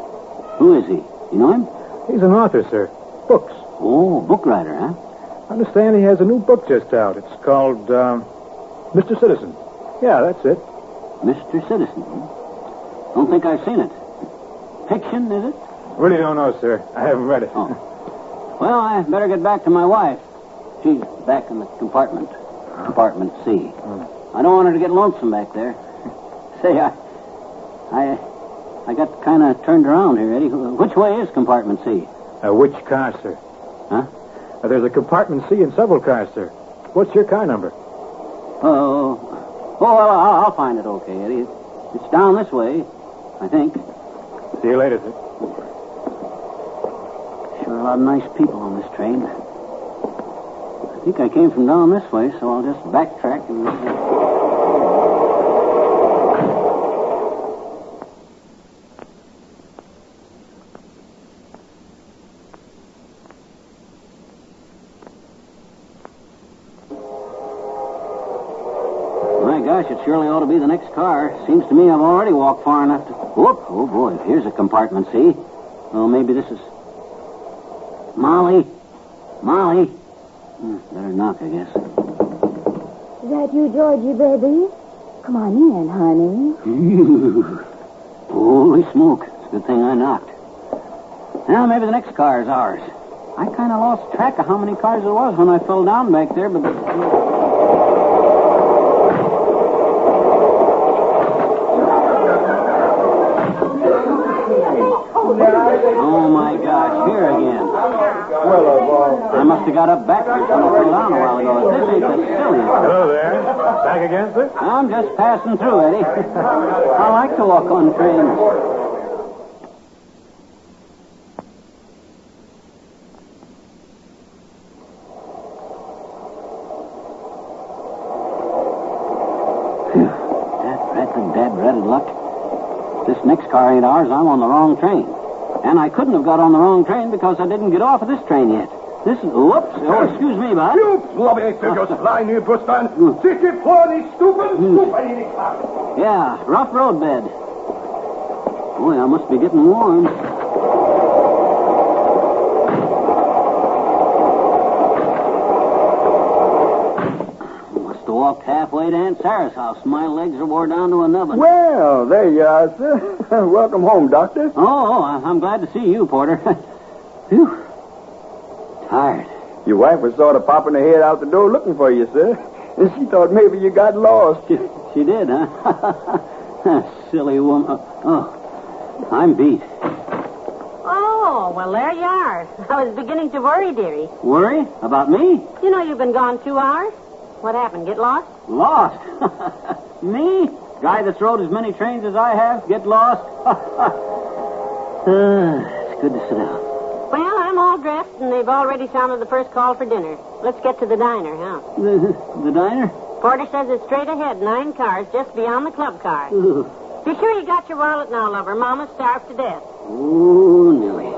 S2: Who is he? You know him?
S6: He's an author, sir. Books.
S2: Oh, book writer, huh?
S6: I understand he has a new book just out. It's called, Mr. Citizen. Yeah, that's it.
S2: Mr. Citizen? Don't think I've seen it. Fiction, is it?
S6: Really don't know, sir. I haven't read it.
S2: Oh. Well, I better get back to my wife. She's back in the compartment. Compartment C. I don't want her to get lonesome back there. Say, I got kind of turned around here, Eddie. Which way is compartment C?
S6: Which car, sir?
S2: Huh?
S6: There's a compartment C in several cars, sir. What's your car number?
S2: Oh, well, I'll find it okay, Eddie. It's down this way, I think.
S6: See you later, sir.
S2: Sure a lot of nice people on this train. I think I came from down this way, so I'll just backtrack and... My gosh, it surely ought to be the next car. Seems to me I've already walked far enough to... Whoop! Oh, boy, here's a compartment, see? Oh, maybe this is... Molly? Better knock, I guess.
S11: Is that you, Georgie, baby? Come on in, honey.
S2: Holy smoke. It's a good thing I knocked. Now, maybe the next car is ours. I kind of lost track of how many cars there was when I fell down back there, but... Oh, my gosh, here again. I must have got up backwards when I fell down a while ago. This ain't the silliest.
S6: Hello there. Back again, sir?
S2: I'm just passing through, Eddie. I like to walk on trains. Dad-ratted luck. This next car ain't ours. I'm on the wrong train. And I couldn't have got on the wrong train because I didn't get off of this train yet. This is... Whoops. Oh, excuse me, Bud.
S9: You blobby figures flying in Bustan. Sticky pony, stupid.
S2: Yeah, rough roadbed. Boy, I must be getting warm. Must have walked halfway to Aunt Sarah's house. My legs are wore down to a nubbin.
S10: Well, there you are, sir. Welcome home, Doctor.
S2: I'm glad to see you, Porter. Phew. Tired.
S10: Your wife was sort of popping her head out the door looking for you, sir. And she thought maybe you got lost.
S2: She did, huh? Silly woman. Oh, I'm beat.
S3: Oh, well, there you are. I was beginning to worry, dearie.
S2: Worry? About me?
S3: You know you've been gone 2 hours. What happened? Get lost?
S2: Lost? Me? Guy that's rode as many trains as I have? Get lost? It's good to sit down.
S3: Well, I'm all dressed, and they've already sounded the first call for dinner. Let's get to the diner, huh?
S2: The diner?
S3: Porter says it's straight ahead, 9 cars, just beyond the club car. Be sure you got your wallet now, lover. Mama's starved to death.
S2: Ooh, Nelly.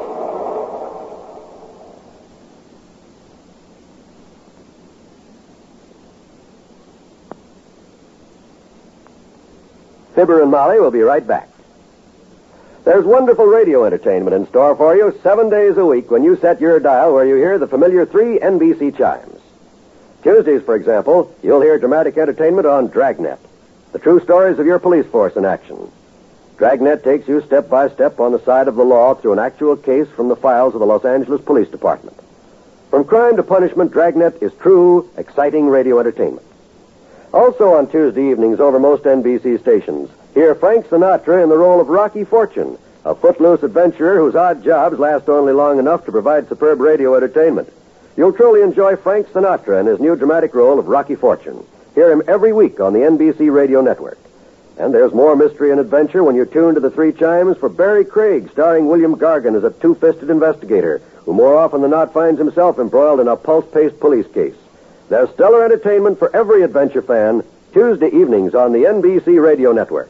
S1: Fibber and Molly will be right back. There's wonderful radio entertainment in store for you 7 days a week when you set your dial where you hear the familiar 3 NBC chimes. Tuesdays, for example, you'll hear dramatic entertainment on Dragnet, the true stories of your police force in action. Dragnet takes you step by step on the side of the law through an actual case from the files of the Los Angeles Police Department. From crime to punishment, Dragnet is true, exciting radio entertainment. Also on Tuesday evenings over most NBC stations, hear Frank Sinatra in the role of Rocky Fortune, a footloose adventurer whose odd jobs last only long enough to provide superb radio entertainment. You'll truly enjoy Frank Sinatra in his new dramatic role of Rocky Fortune. Hear him every week on the NBC Radio Network. And there's more mystery and adventure when you tune to the 3 chimes for Barry Craig, starring William Gargan as a two-fisted investigator who more often than not finds himself embroiled in a pulse-paced police case. There's stellar entertainment for every adventure fan, Tuesday evenings on the NBC Radio Network.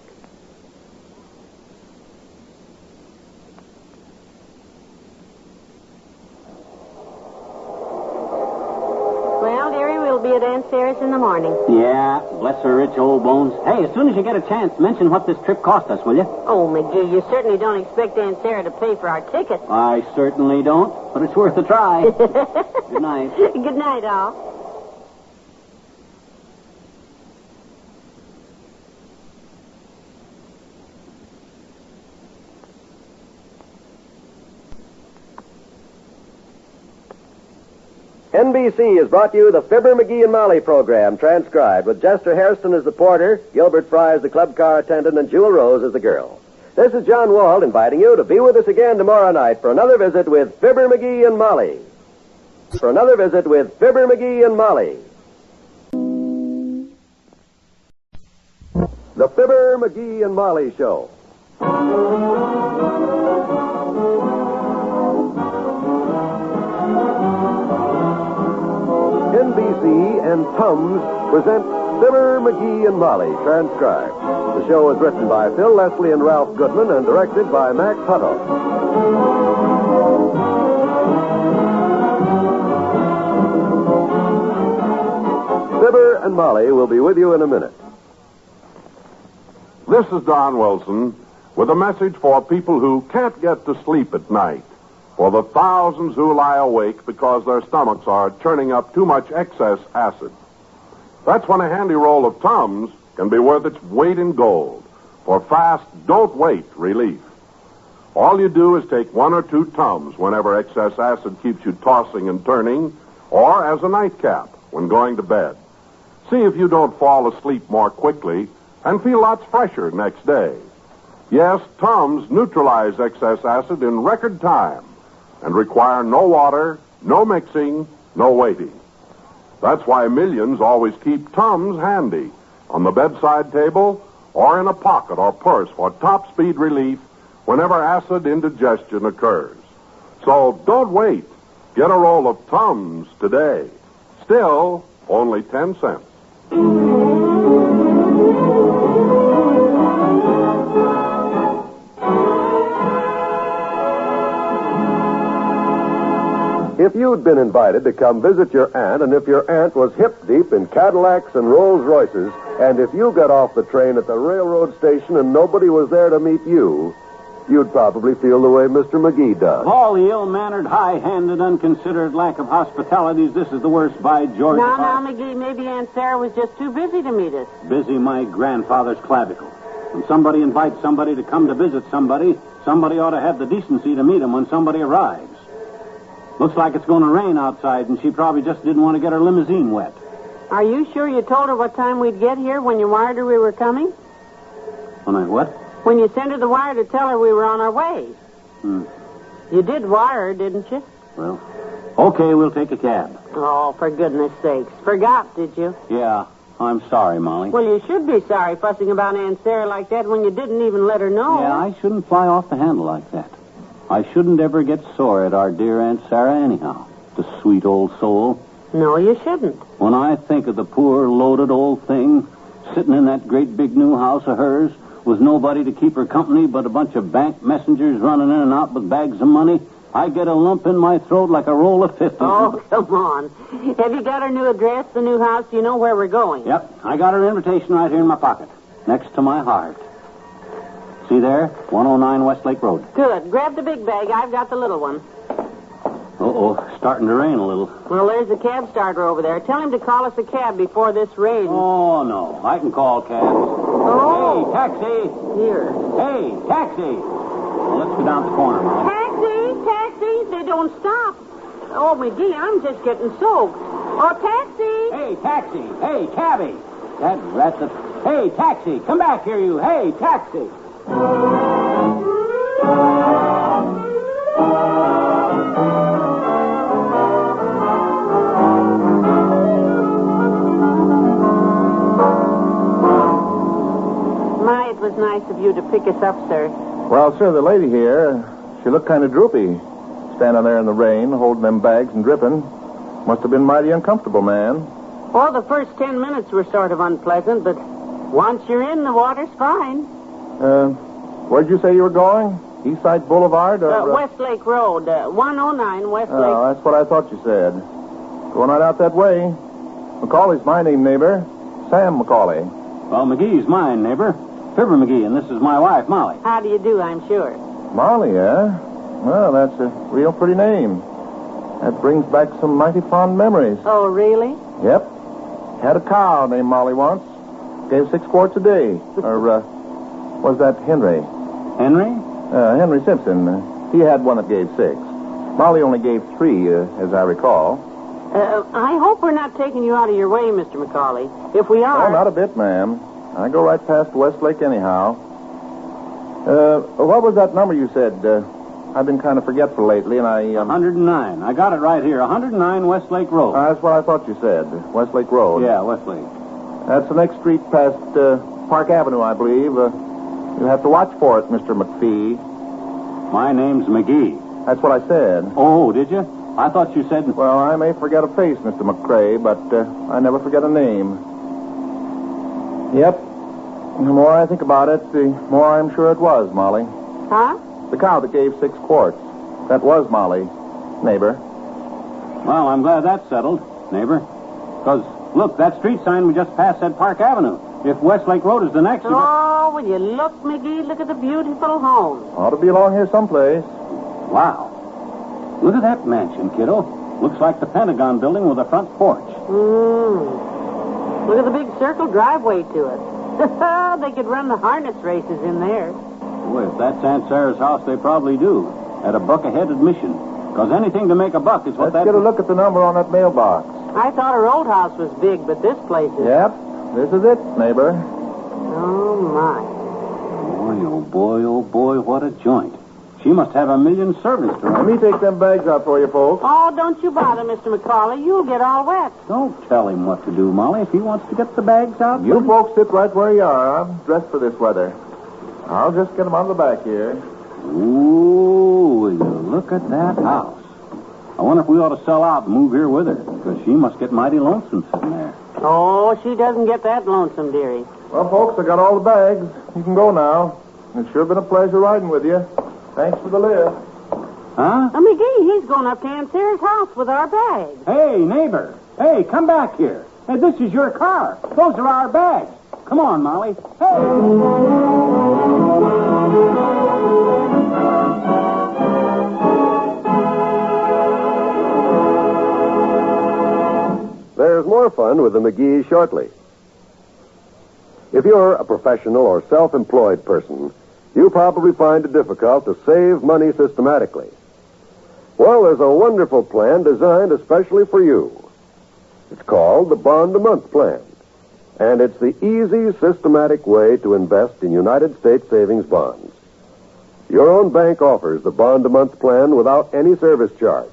S3: Well, dearie, we'll be at Aunt Sarah's in the morning.
S2: Yeah, bless her rich old bones. Hey, as soon as you get a chance, mention what this trip cost us, will you?
S3: Oh, McGee, you certainly don't expect Aunt Sarah to pay for our tickets.
S2: I certainly don't, but it's worth a try. Good night.
S3: Good night, all.
S1: NBC has brought you the Fibber Mcgee and Molly program, transcribed, with Chester Hairston as the porter, Gilbert Fry as the club car attendant, and Jewel Rose as the girl. This is John Wald inviting you to be with us again tomorrow night for another visit with Fibber Mcgee and Molly. For another visit with Fibber Mcgee and Molly. The Fibber Mcgee and Molly Show. NBC and Tums present Fibber, McGee, and Molly, transcribed. The show is written by Phil Leslie and Ralph Goodman and directed by Max Hutto. Fibber and Molly will be with you in a minute.
S12: This is Don Wilson with a message for people who can't get to sleep at night. For the thousands who lie awake because their stomachs are churning up too much excess acid. That's when a handy roll of Tums can be worth its weight in gold for fast, don't-wait relief. All you do is take 1 or 2 Tums whenever excess acid keeps you tossing and turning, or as a nightcap when going to bed. See if you don't fall asleep more quickly and feel lots fresher next day. Yes, Tums neutralize excess acid in record time and require no water, no mixing, no waiting. That's why millions always keep Tums handy on the bedside table or in a pocket or purse for top speed relief whenever acid indigestion occurs. So don't wait. Get a roll of Tums today. Still, only 10 cents.
S1: If you'd been invited to come visit your aunt, and if your aunt was hip-deep in Cadillacs and Rolls-Royces, and if you got off the train at the railroad station and nobody was there to meet you, you'd probably feel the way Mr. McGee does.
S2: Of all the ill-mannered, high-handed, unconsidered lack of hospitalities, this is the worst, by George.
S3: Now, McGee, maybe Aunt Sarah was just too busy to meet us.
S2: Busy my grandfather's clavicle. When somebody invites somebody to come to visit somebody, somebody ought to have the decency to meet him when somebody arrives. Looks like it's going to rain outside, and she probably just didn't want to get her limousine wet.
S3: Are you sure you told her what time we'd get here when you wired her we were coming?
S2: When I what?
S3: When you sent her the wire to tell her we were on our way. You did wire her, didn't you?
S2: Well, okay, we'll take a cab.
S3: Oh, for goodness sakes. Forgot, did you?
S2: Yeah, I'm sorry, Molly.
S3: Well, you should be sorry fussing about Aunt Sarah like that when you didn't even let her know.
S2: Yeah, I shouldn't fly off the handle like that. I shouldn't ever get sore at our dear Aunt Sarah anyhow. The sweet old soul.
S3: No, you shouldn't.
S2: When I think of the poor, loaded old thing sitting in that great big new house of hers with nobody to keep her company but a bunch of bank messengers running in and out with bags of money, I get a lump in my throat like a roll of 50.
S3: Oh, come on. Have you got her new address, the new house? Do you know where we're going?
S2: Yep, I got her invitation right here in my pocket, next to my heart. See there? 109 Westlake Road.
S3: Good. Grab the big bag. I've got the little one.
S2: Uh-oh, starting to rain a little.
S3: Well, there's the cab starter over there. Tell him to call us a cab before this rains.
S2: Oh, no. I can call cabs.
S3: Oh.
S2: Hey, taxi.
S3: Here.
S2: Hey, taxi. Well, let's go down the corner, Molly.
S3: Taxi. They don't stop. Oh, McGee, I'm just getting soaked. Oh, taxi.
S2: Hey, taxi. Hey, cabbie. That rat that... Hey, taxi. Come back here, you. Hey, taxi.
S3: It was nice of you to pick us up, sir.
S6: Well, sir, the lady here, she looked kind of droopy. Standing there in the rain, holding them bags and dripping. Must have been mighty uncomfortable, man.
S3: Well, the first 10 minutes were sort of unpleasant, but once you're in, the water's fine.
S6: Where'd you say you were going? Eastside Boulevard? Or,
S3: Westlake Road, 109 Westlake.
S6: Oh, that's what I thought you said. Going right out that way. McCauley's my name, neighbor. Sam McCauley.
S2: Well, McGee's mine, neighbor. Fibber Mcgee, and this is my wife, Molly.
S3: How do you do, I'm sure.
S6: Molly, eh? Well, that's a real pretty name. That brings back some mighty fond memories.
S3: Oh, really?
S6: Yep. Had a cow named Molly once. Gave 6 quarts a day. Or, was that Henry?
S2: Henry?
S6: Henry Simpson. He had one that gave 6. Molly only gave 3, as I recall.
S3: I hope we're not taking you out of your way, Mr. McCauley. If we are...
S6: Oh, not a bit, ma'am. I go right past Westlake anyhow. What was that number you said? I've been kind of forgetful lately, and I...
S2: 109. I got it right here. 109 Westlake Road.
S6: That's what I thought you said. Westlake Road.
S2: Yeah, Westlake.
S6: That's the next street past Park Avenue, I believe. You'll have to watch for it, Mr. McPhee.
S2: My name's McGee.
S6: That's what I said.
S2: Oh, did you? I thought you said...
S6: Well, I may forget a face, Mr. McCrae, but I never forget a name. Yep. The more I think about it, the more I'm sure it was Molly.
S3: Huh?
S6: The cow that gave 6 quarts. That was Molly, neighbor.
S2: Well, I'm glad that's settled, neighbor. Because, look, that street sign we just passed said Park Avenue. If Westlake Road is the next...
S3: Oh, will you look, McGee? Look at the beautiful home.
S6: Ought to be along here someplace.
S2: Wow. Look at that mansion, kiddo. Looks like the Pentagon building with a front porch.
S3: Look at the big circle driveway to it. They could run the harness races in there.
S2: Boy, if that's Aunt Sarah's house, they probably do. At a buck a head admission. Because anything to make a buck is what
S6: Let's get a look at the number on that mailbox.
S3: I thought her old house was big, but this place is...
S6: Yep. This is it, neighbor.
S3: Oh, my.
S2: Boy, oh, boy, what a joint. She must have 1 million servants to her.
S6: Let me take them bags out for you, folks.
S3: Oh, don't you bother, Mr. McCauley. You'll get all wet.
S2: Don't tell him what to do, Molly. If he wants to get the bags out...
S6: You folks sit right where you are. I'm dressed for this weather. I'll just get them out of the back here.
S2: Ooh, look at that house. I wonder if we ought to sell out and move here with her, because she must get mighty lonesome sitting there.
S3: Oh, she doesn't get that lonesome, dearie.
S6: Well, folks, I got all the bags. You can go now. It's sure been a pleasure riding with you. Thanks for the lift.
S2: Huh?
S3: McGee, he's going up to Aunt Sarah's house with our bags.
S2: Hey, neighbor. Hey, come back here. Hey, this is your car. Those are our bags. Come on, Molly. Hey!
S1: more fun with the McGees shortly. If you're a professional or self-employed person, you probably find it difficult to save money systematically. Well, there's a wonderful plan designed especially for you. It's called the Bond-a-Month Plan, and it's the easy, systematic way to invest in United States savings bonds. Your own bank offers the Bond-a-Month Plan without any service charge.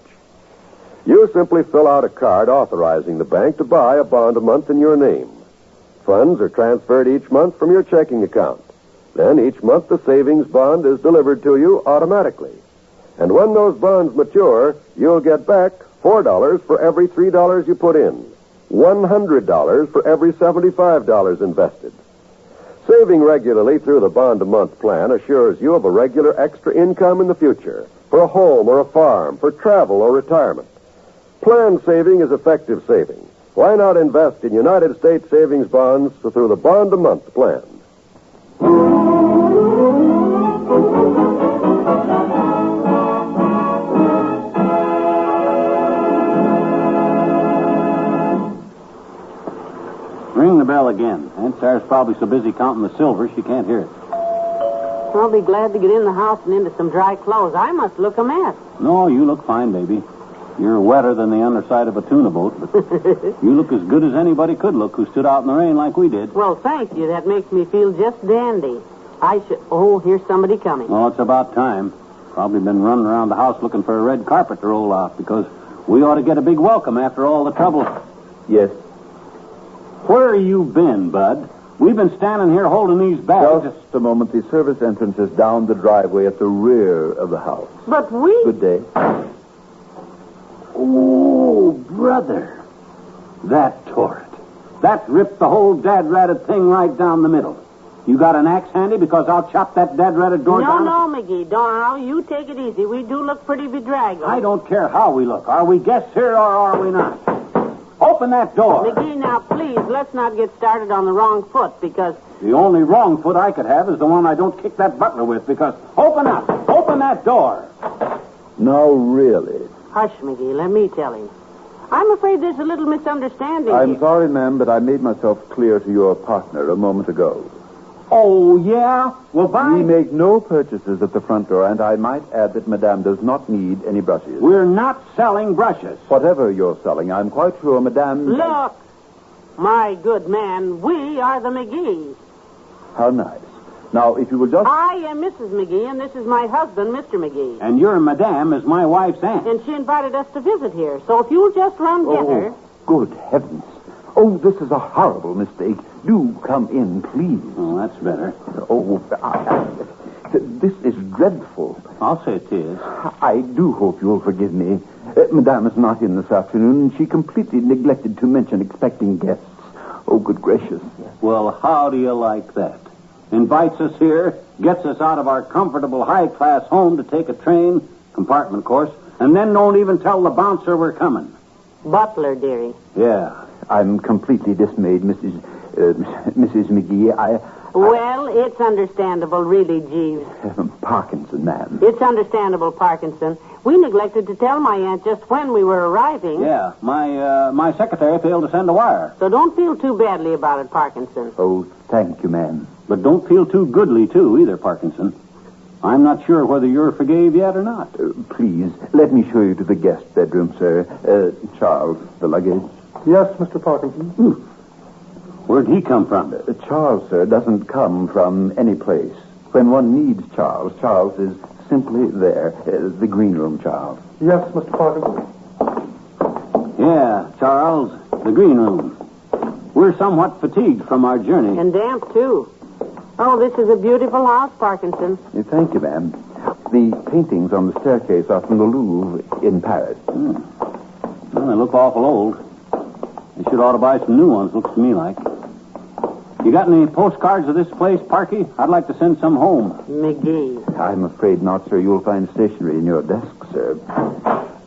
S1: You simply fill out a card authorizing the bank to buy a bond a month in your name. Funds are transferred each month from your checking account. Then each month the savings bond is delivered to you automatically. And when those bonds mature, you'll get back $4 for every $3 you put in, $100 for every $75 invested. Saving regularly through the Bond-a-Month Plan assures you of a regular extra income in the future for a home or a farm, for travel or retirement. Planned saving is effective saving. Why not invest in United States savings bonds through the Bond-a-Month Plan?
S2: Ring the bell again. Aunt Sarah's probably so busy counting the silver she can't hear it.
S3: I'll be glad to get in the house and into some dry clothes. I must look a mess.
S2: No, you look fine, baby. You're wetter than the underside of a tuna boat, but you look as good as anybody could look who stood out in the rain like we did.
S3: Well, thank you. That makes me feel just dandy. Oh, here's somebody coming.
S2: Oh, it's about time. Probably been running around the house looking for a red carpet to roll out because we ought to get a big welcome after all the trouble.
S8: Yes.
S2: Where you been, Bud? We've been standing here holding these bags.
S8: Just a moment. The service entrance is down the driveway at the rear of the house.
S3: But we...
S8: Good day.
S2: Oh, brother. That tore it. That ripped the whole dad-ratted thing right down the middle. You got an axe handy? Because I'll chop that dad-ratted door down.
S3: No, McGee. Don't. You take it easy. We do look pretty bedraggled.
S2: I don't care how we look. Are we guests here or are we not? Open that door.
S3: McGee, now, please, let's not get started on the wrong foot, because...
S2: The only wrong foot I could have is the one I don't kick that butler with, because... Open up! Open that door!
S8: No, really.
S3: Hush, McGee. Let me tell him. I'm afraid there's a little misunderstanding
S8: I'm
S3: here.
S8: sorry, ma'am, but I made myself clear to your partner a moment ago.
S2: Oh, yeah? Well,
S8: We make no purchases at the front door, and I might add that Madame does not need any brushes.
S2: We're not selling brushes.
S8: Whatever you're selling, I'm quite sure Madame...
S3: Look, my good man, we are the McGees.
S8: How nice. Now, if you will just...
S3: I am Mrs. McGee, and this is my husband, Mr. McGee.
S2: And your madame is my wife's aunt.
S3: And she invited us to visit here, so if you'll just run get her...
S8: Good heavens. Oh, this is a horrible mistake. Do come in, please.
S2: Oh, that's better.
S8: Oh, this is dreadful.
S2: I'll say it is.
S8: I do hope you'll forgive me. Madame is not in this afternoon, and she completely neglected to mention expecting guests. Oh, good gracious.
S2: Well, how do you like that? Invites us here, gets us out of our comfortable high-class home to take a train, compartment course, and then don't even tell the bouncer we're coming.
S3: Butler, dearie.
S2: Yeah.
S8: I'm completely dismayed, Mrs. McGee.
S3: Well, it's understandable, really, Jeeves.
S8: Parkinson, ma'am.
S3: It's understandable, Parkinson. We neglected to tell my aunt just when we were arriving.
S2: Yeah, my secretary failed to send a wire.
S3: So don't feel too badly about it, Parkinson.
S8: Oh, thank you, ma'am.
S2: But don't feel too goodly, too, either, Parkinson. I'm not sure whether you're forgave yet or not.
S8: Please, let me show you to the guest bedroom, sir. Charles, the luggage.
S9: Yes, Mr. Parkinson.
S2: Where'd he come from?
S8: Charles, sir, doesn't come from any place. When one needs Charles, Charles is simply there. The green room, Charles.
S9: Yes, Mr. Parkinson.
S2: Yeah, Charles, the green room. We're somewhat fatigued from our journey.
S3: And damp, too. Oh, this is a beautiful house, Parkinson.
S8: Thank you, ma'am. The paintings on the staircase are from the Louvre in Paris.
S2: Well, they look awful old. They should ought to buy some new ones, looks to me like. You got any postcards of this place, Parky? I'd like to send some home.
S3: McGee.
S8: I'm afraid not, sir. You'll find stationery in your desk, sir.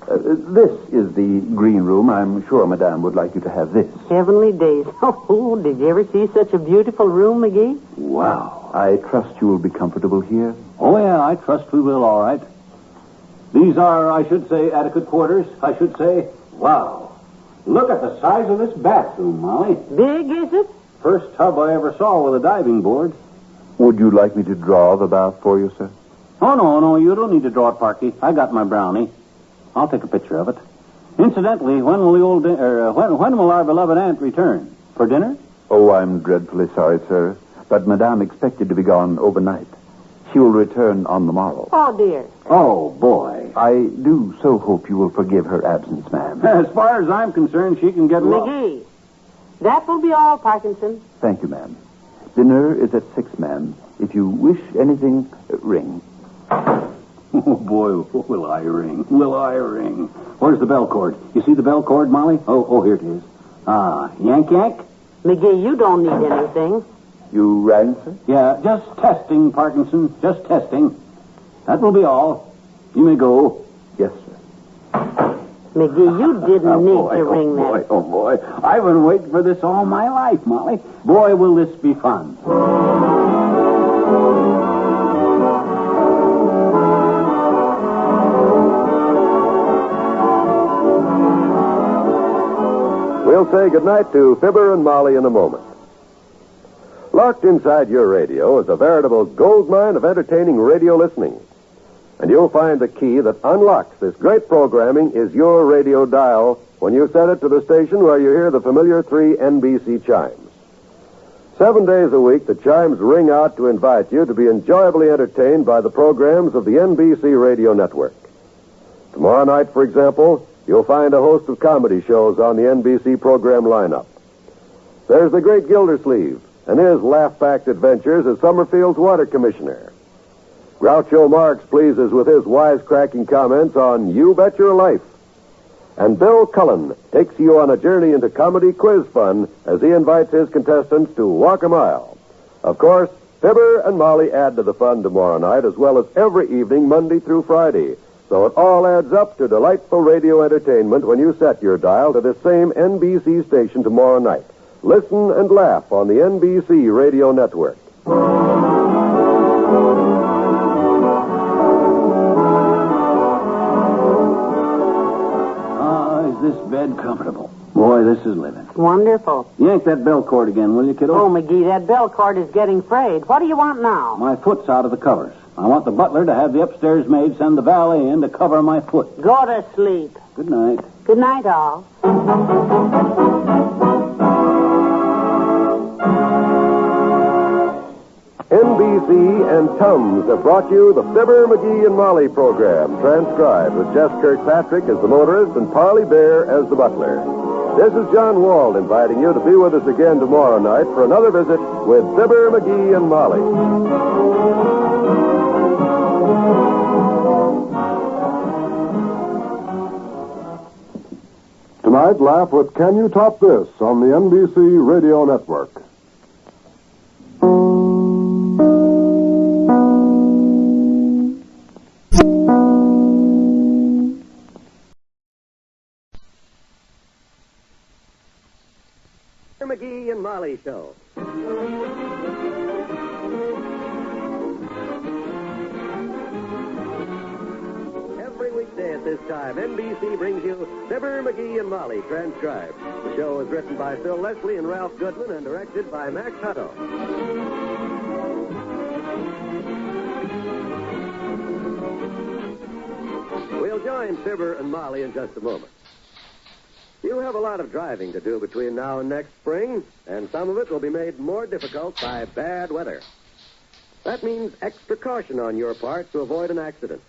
S8: This is the green room. I'm sure Madame would like you to have this.
S3: Heavenly days. Oh, did you ever see such a beautiful room, McGee?
S8: Wow. I trust you will be comfortable here.
S2: Oh, yeah, I trust we will, all right. These are, I should say, adequate quarters. I should say, wow. Look at the size of this bathroom, Molly.
S3: Big, is it?
S2: First tub I ever saw with a diving board.
S6: Would you like me to draw the bath for you, sir?
S2: Oh, no, you don't need to draw it, Parky. I got my brownie. I'll take a picture of it. Incidentally, when will our beloved aunt return? For dinner?
S6: Oh, I'm dreadfully sorry, sir. But Madame expected to be gone overnight. She will return on the morrow.
S3: Oh, dear.
S2: Oh, boy.
S6: I do so hope you will forgive her absence, ma'am.
S2: As far as I'm concerned, she can get lost.
S3: McGee, that will be all, Parkinson.
S6: Thank you, ma'am. Dinner is at 6, ma'am. If you wish anything, ring.
S2: Oh, boy, will I ring. Will I ring. Where's the bell cord? You see the bell cord, Molly? Oh, here it is. Yank.
S3: McGee, you don't need anything.
S6: You rang, sir?
S2: Yeah, just testing, Parkinson. Just testing. That will be all. You may go.
S6: Yes, sir.
S3: McGee, you didn't need to ring that.
S2: Oh, boy. I've been waiting for this all my life, Molly. Boy, will this be fun.
S1: We'll say goodnight to Fibber and Molly in a moment. Locked inside your radio is a veritable goldmine of entertaining radio listening. And you'll find the key that unlocks this great programming is your radio dial when you set it to the station where you hear the familiar 3 NBC chimes. 7 days a week, the chimes ring out to invite you to be enjoyably entertained by the programs of the NBC radio network. Tomorrow night, for example, you'll find a host of comedy shows on the NBC program lineup. There's the great Gildersleeve and his laugh-packed adventures as Summerfield's water commissioner. Groucho Marx pleases with his wisecracking comments on You Bet Your Life. And Bill Cullen takes you on a journey into comedy quiz fun as he invites his contestants to walk a mile. Of course, Fibber and Molly add to the fun tomorrow night as well as every evening, Monday through Friday. So it all adds up to delightful radio entertainment when you set your dial to this same NBC station tomorrow night. Listen and laugh on the NBC radio network.
S2: Is this bed comfortable? Boy, this is living.
S3: Wonderful.
S2: Yank that bell cord again, will you, kiddo?
S3: Oh, McGee, that bell cord is getting frayed. What do you want now?
S2: My foot's out of the covers. I want the butler to have the upstairs maid send the valet in to cover my foot.
S3: Go to sleep.
S2: Good night.
S3: Good night, all.
S1: NBC and Tums have brought you the Fibber, McGee, and Molly program, transcribed with Jess Kirkpatrick as the motorist and Parley Bear as the butler. This is John Wald inviting you to be with us again tomorrow night for another visit with Fibber, McGee, and Molly.
S12: Tonight, laugh with Can You Top This on the NBC Radio Network.
S1: McGee and Molly Show. Every weekday at this time, NBC brings you Fibber, McGee, and Molly, transcribed. The show is written by Phil Leslie and Ralph Goodman and directed by Max Hutto. We'll join Fibber and Molly in just a moment. You have a lot of driving to do between now and next spring, and some of it will be made more difficult by bad weather. That means extra caution on your part to avoid an accident.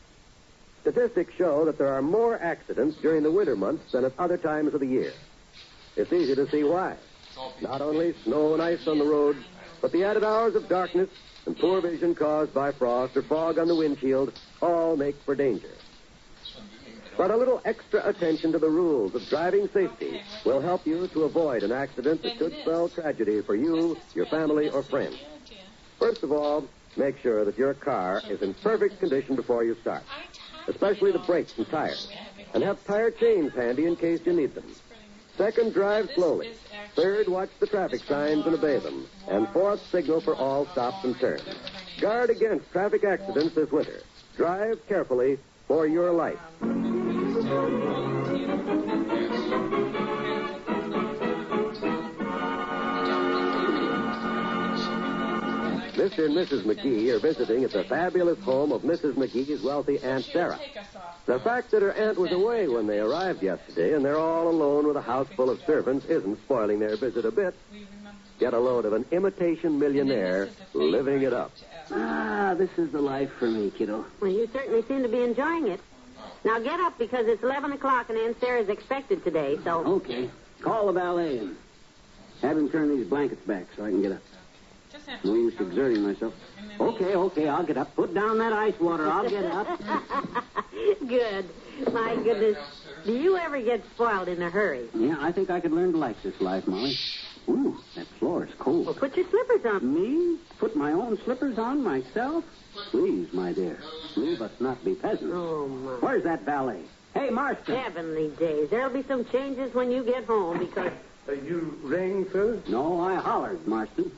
S1: Statistics show that there are more accidents during the winter months than at other times of the year. It's easy to see why. Not only snow and ice on the roads, but the added hours of darkness and poor vision caused by frost or fog on the windshield all make for danger. But a little extra attention to the rules of driving safety will help you to avoid an accident that could spell tragedy for you, your family, or friends. First of all, make sure that your car is in perfect condition before you start, especially the brakes and tires, and have tire chains handy in case you need them. Second, drive slowly. Third, watch the traffic signs and obey them. And fourth, signal for all stops and turns. Guard against traffic accidents this winter. Drive carefully for your life.
S13: Mr. and Mrs. McGee are visiting at the fabulous home of Mrs. McGee's wealthy Aunt Sarah. The fact that her aunt was away when they arrived yesterday and they're all alone with a house full of servants isn't spoiling their visit a bit. Get a load of an imitation millionaire living it up.
S2: Ah, this is the life for me, kiddo.
S3: Well, you certainly seem to be enjoying it. Now get up because it's 11 o'clock and Aunt Sarah's expected today, so...
S2: Okay. Call the valet and have him turn these blankets back so I can get up. No use exerting myself. Okay, I'll get up. Put down that ice water. I'll get up.
S3: Good. My goodness. Do you ever get spoiled in a hurry?
S2: Yeah, I think I could learn to like this life, Molly. Ooh, that floor is cold.
S3: Well, put your slippers on.
S2: Me? Put my own slippers on myself? Please, my dear. We must not be peasants.
S3: Oh, my.
S2: Where's that valet? Hey, Marston.
S3: Heavenly days. There'll be some changes when you get home because...
S9: You rang, sir?
S2: No, I hollered, Marston.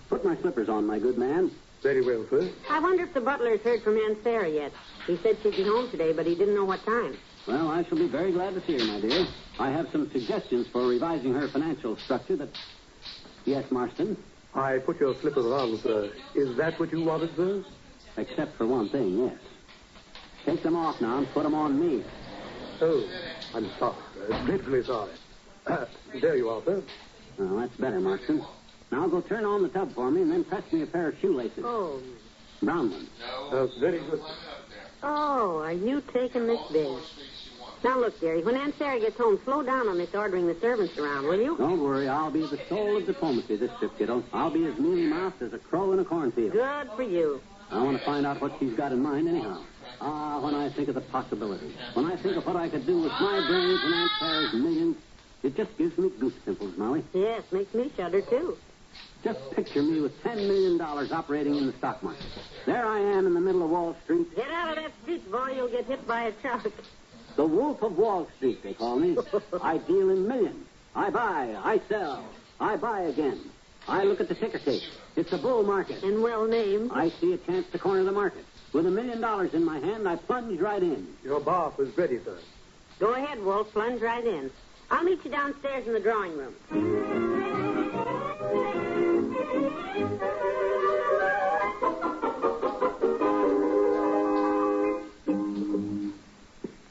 S2: Put my slippers on, my good man.
S9: Very well, sir.
S3: I wonder if the butler's heard from Aunt Sarah yet. He said she'd be home today, but he didn't know what time.
S2: Well, I shall be very glad to see her, my dear. I have some suggestions for revising her financial structure that... Yes, Marston?
S9: I put your slippers on, sir. Is that what you wanted, sir?
S2: Except for one thing, yes. Take them off now and put them on me.
S9: Oh, I'm sorry, sir. Dreadfully sorry. There you are, sir.
S2: Well, that's better, Marston. Now go turn on the tub for me and then press me a pair of shoelaces.
S3: Oh.
S2: Brown ones.
S9: Very good.
S3: Oh, are you taking this big? Now, look, dearie, when Aunt Sarah gets home, slow down on this ordering the servants around, will you?
S2: Don't worry. I'll be the soul of diplomacy this trip, kiddo. I'll be as mealy-mouthed as a crow in a cornfield.
S3: Good for you.
S2: I want to find out what she's got in mind anyhow. Ah, when I think of the possibilities, when I think of what I could do with my brains and Aunt Sarah's millions, it just gives me goose pimples, Molly.
S3: Yes, makes me shudder, too.
S2: Just picture me with $10 million operating in the stock market. There I am in the middle of Wall Street.
S3: Get out of that seat, boy. You'll get hit by a truck.
S2: The Wolf of Wall Street, they call me. I deal in millions. I buy, I sell, I buy again. I look at the ticker tape. It's a bull market.
S3: And well named.
S2: I see a chance to corner the market. With $1 million in my hand, I plunge right in.
S9: Your bath is ready, sir.
S3: Go ahead, Wolf. Plunge right in. I'll meet you downstairs in the drawing room.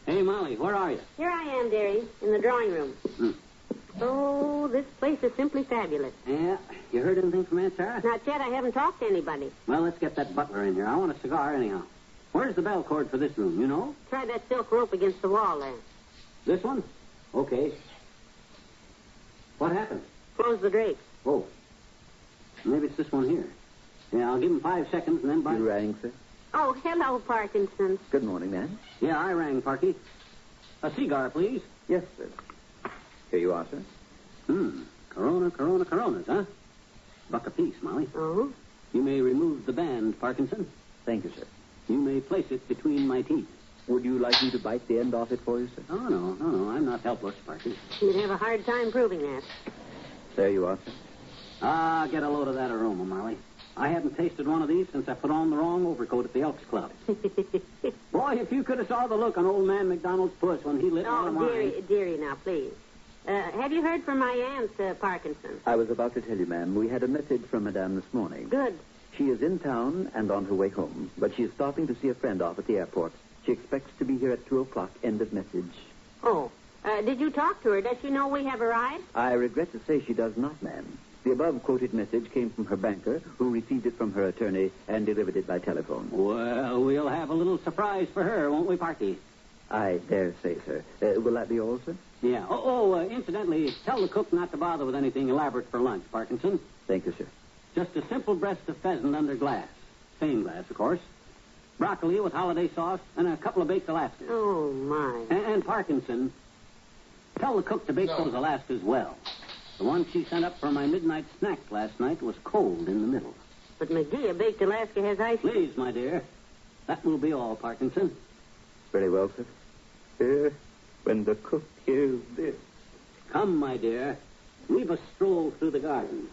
S2: Hey, Molly, where are you?
S3: Here I am, dearie, in the drawing room. Oh, this place is simply fabulous.
S2: Yeah? You heard anything from Aunt Sarah?
S3: Not yet. I haven't talked to anybody.
S2: Well, let's get that butler in here. I want a cigar anyhow. Where's the bell cord for this room, you know?
S3: Try that silk rope against the wall there.
S2: This one? Okay. What happened?
S3: Close the drapes.
S2: Oh. Maybe it's this one here. Yeah, I'll give him 5 seconds and then by...
S8: You rang, sir?
S3: Oh, hello, Parkinson.
S8: Good morning, ma'am.
S2: Yeah, I rang, Parky. A cigar, please.
S8: Yes, sir. Here you are, sir.
S2: Coronas, huh? Buck apiece, Molly.
S3: Oh?
S2: You may remove the band, Parkinson.
S8: Thank you, sir.
S2: You may place it between my teeth.
S8: Would you like me to bite the end off it for you, sir?
S2: Oh, no. I'm not helpless, Parky.
S3: You'd have a hard time proving that.
S8: There you are, sir.
S2: Ah, get a load of that aroma, Molly. I haven't tasted one of these since I put on the wrong overcoat at the Elks Club. Boy, if you could have saw the look on old man McDonald's puss when he lit one of mine.
S3: Dearie, now, please. Have you heard from my aunt, Parkinson?
S8: I was about to tell you, ma'am. We had a message from Madame this morning.
S3: Good.
S8: She is in town and on her way home, but she is stopping to see a friend off at the airport. She expects to be here at 2 o'clock. End of message.
S3: Oh. Did you talk to her? Does she know we have arrived?
S8: I regret to say she does not, ma'am. The above-quoted message came from her banker, who received it from her attorney and delivered it by telephone.
S2: Well, we'll have a little surprise for her, won't we, Parky?
S8: I dare say, sir. Will that be all, sir?
S2: Yeah. Incidentally, tell the cook not to bother with anything elaborate for lunch, Parkinson.
S8: Thank you, sir.
S2: Just a simple breast of pheasant under glass. Stained glass, of course. Broccoli with holiday sauce and a couple of baked Alaskas.
S3: Oh, my.
S2: And Parkinson, tell the cook to bake those Alaskas well. The one she sent up for my midnight snack last night was cold in the middle.
S3: But, McGee, a baked Alaska has ice.
S2: Please, my dear. That will be all, Parkinson.
S8: Very well, sir. When the cook hears this.
S2: Come, my dear. Leave a stroll through the garden.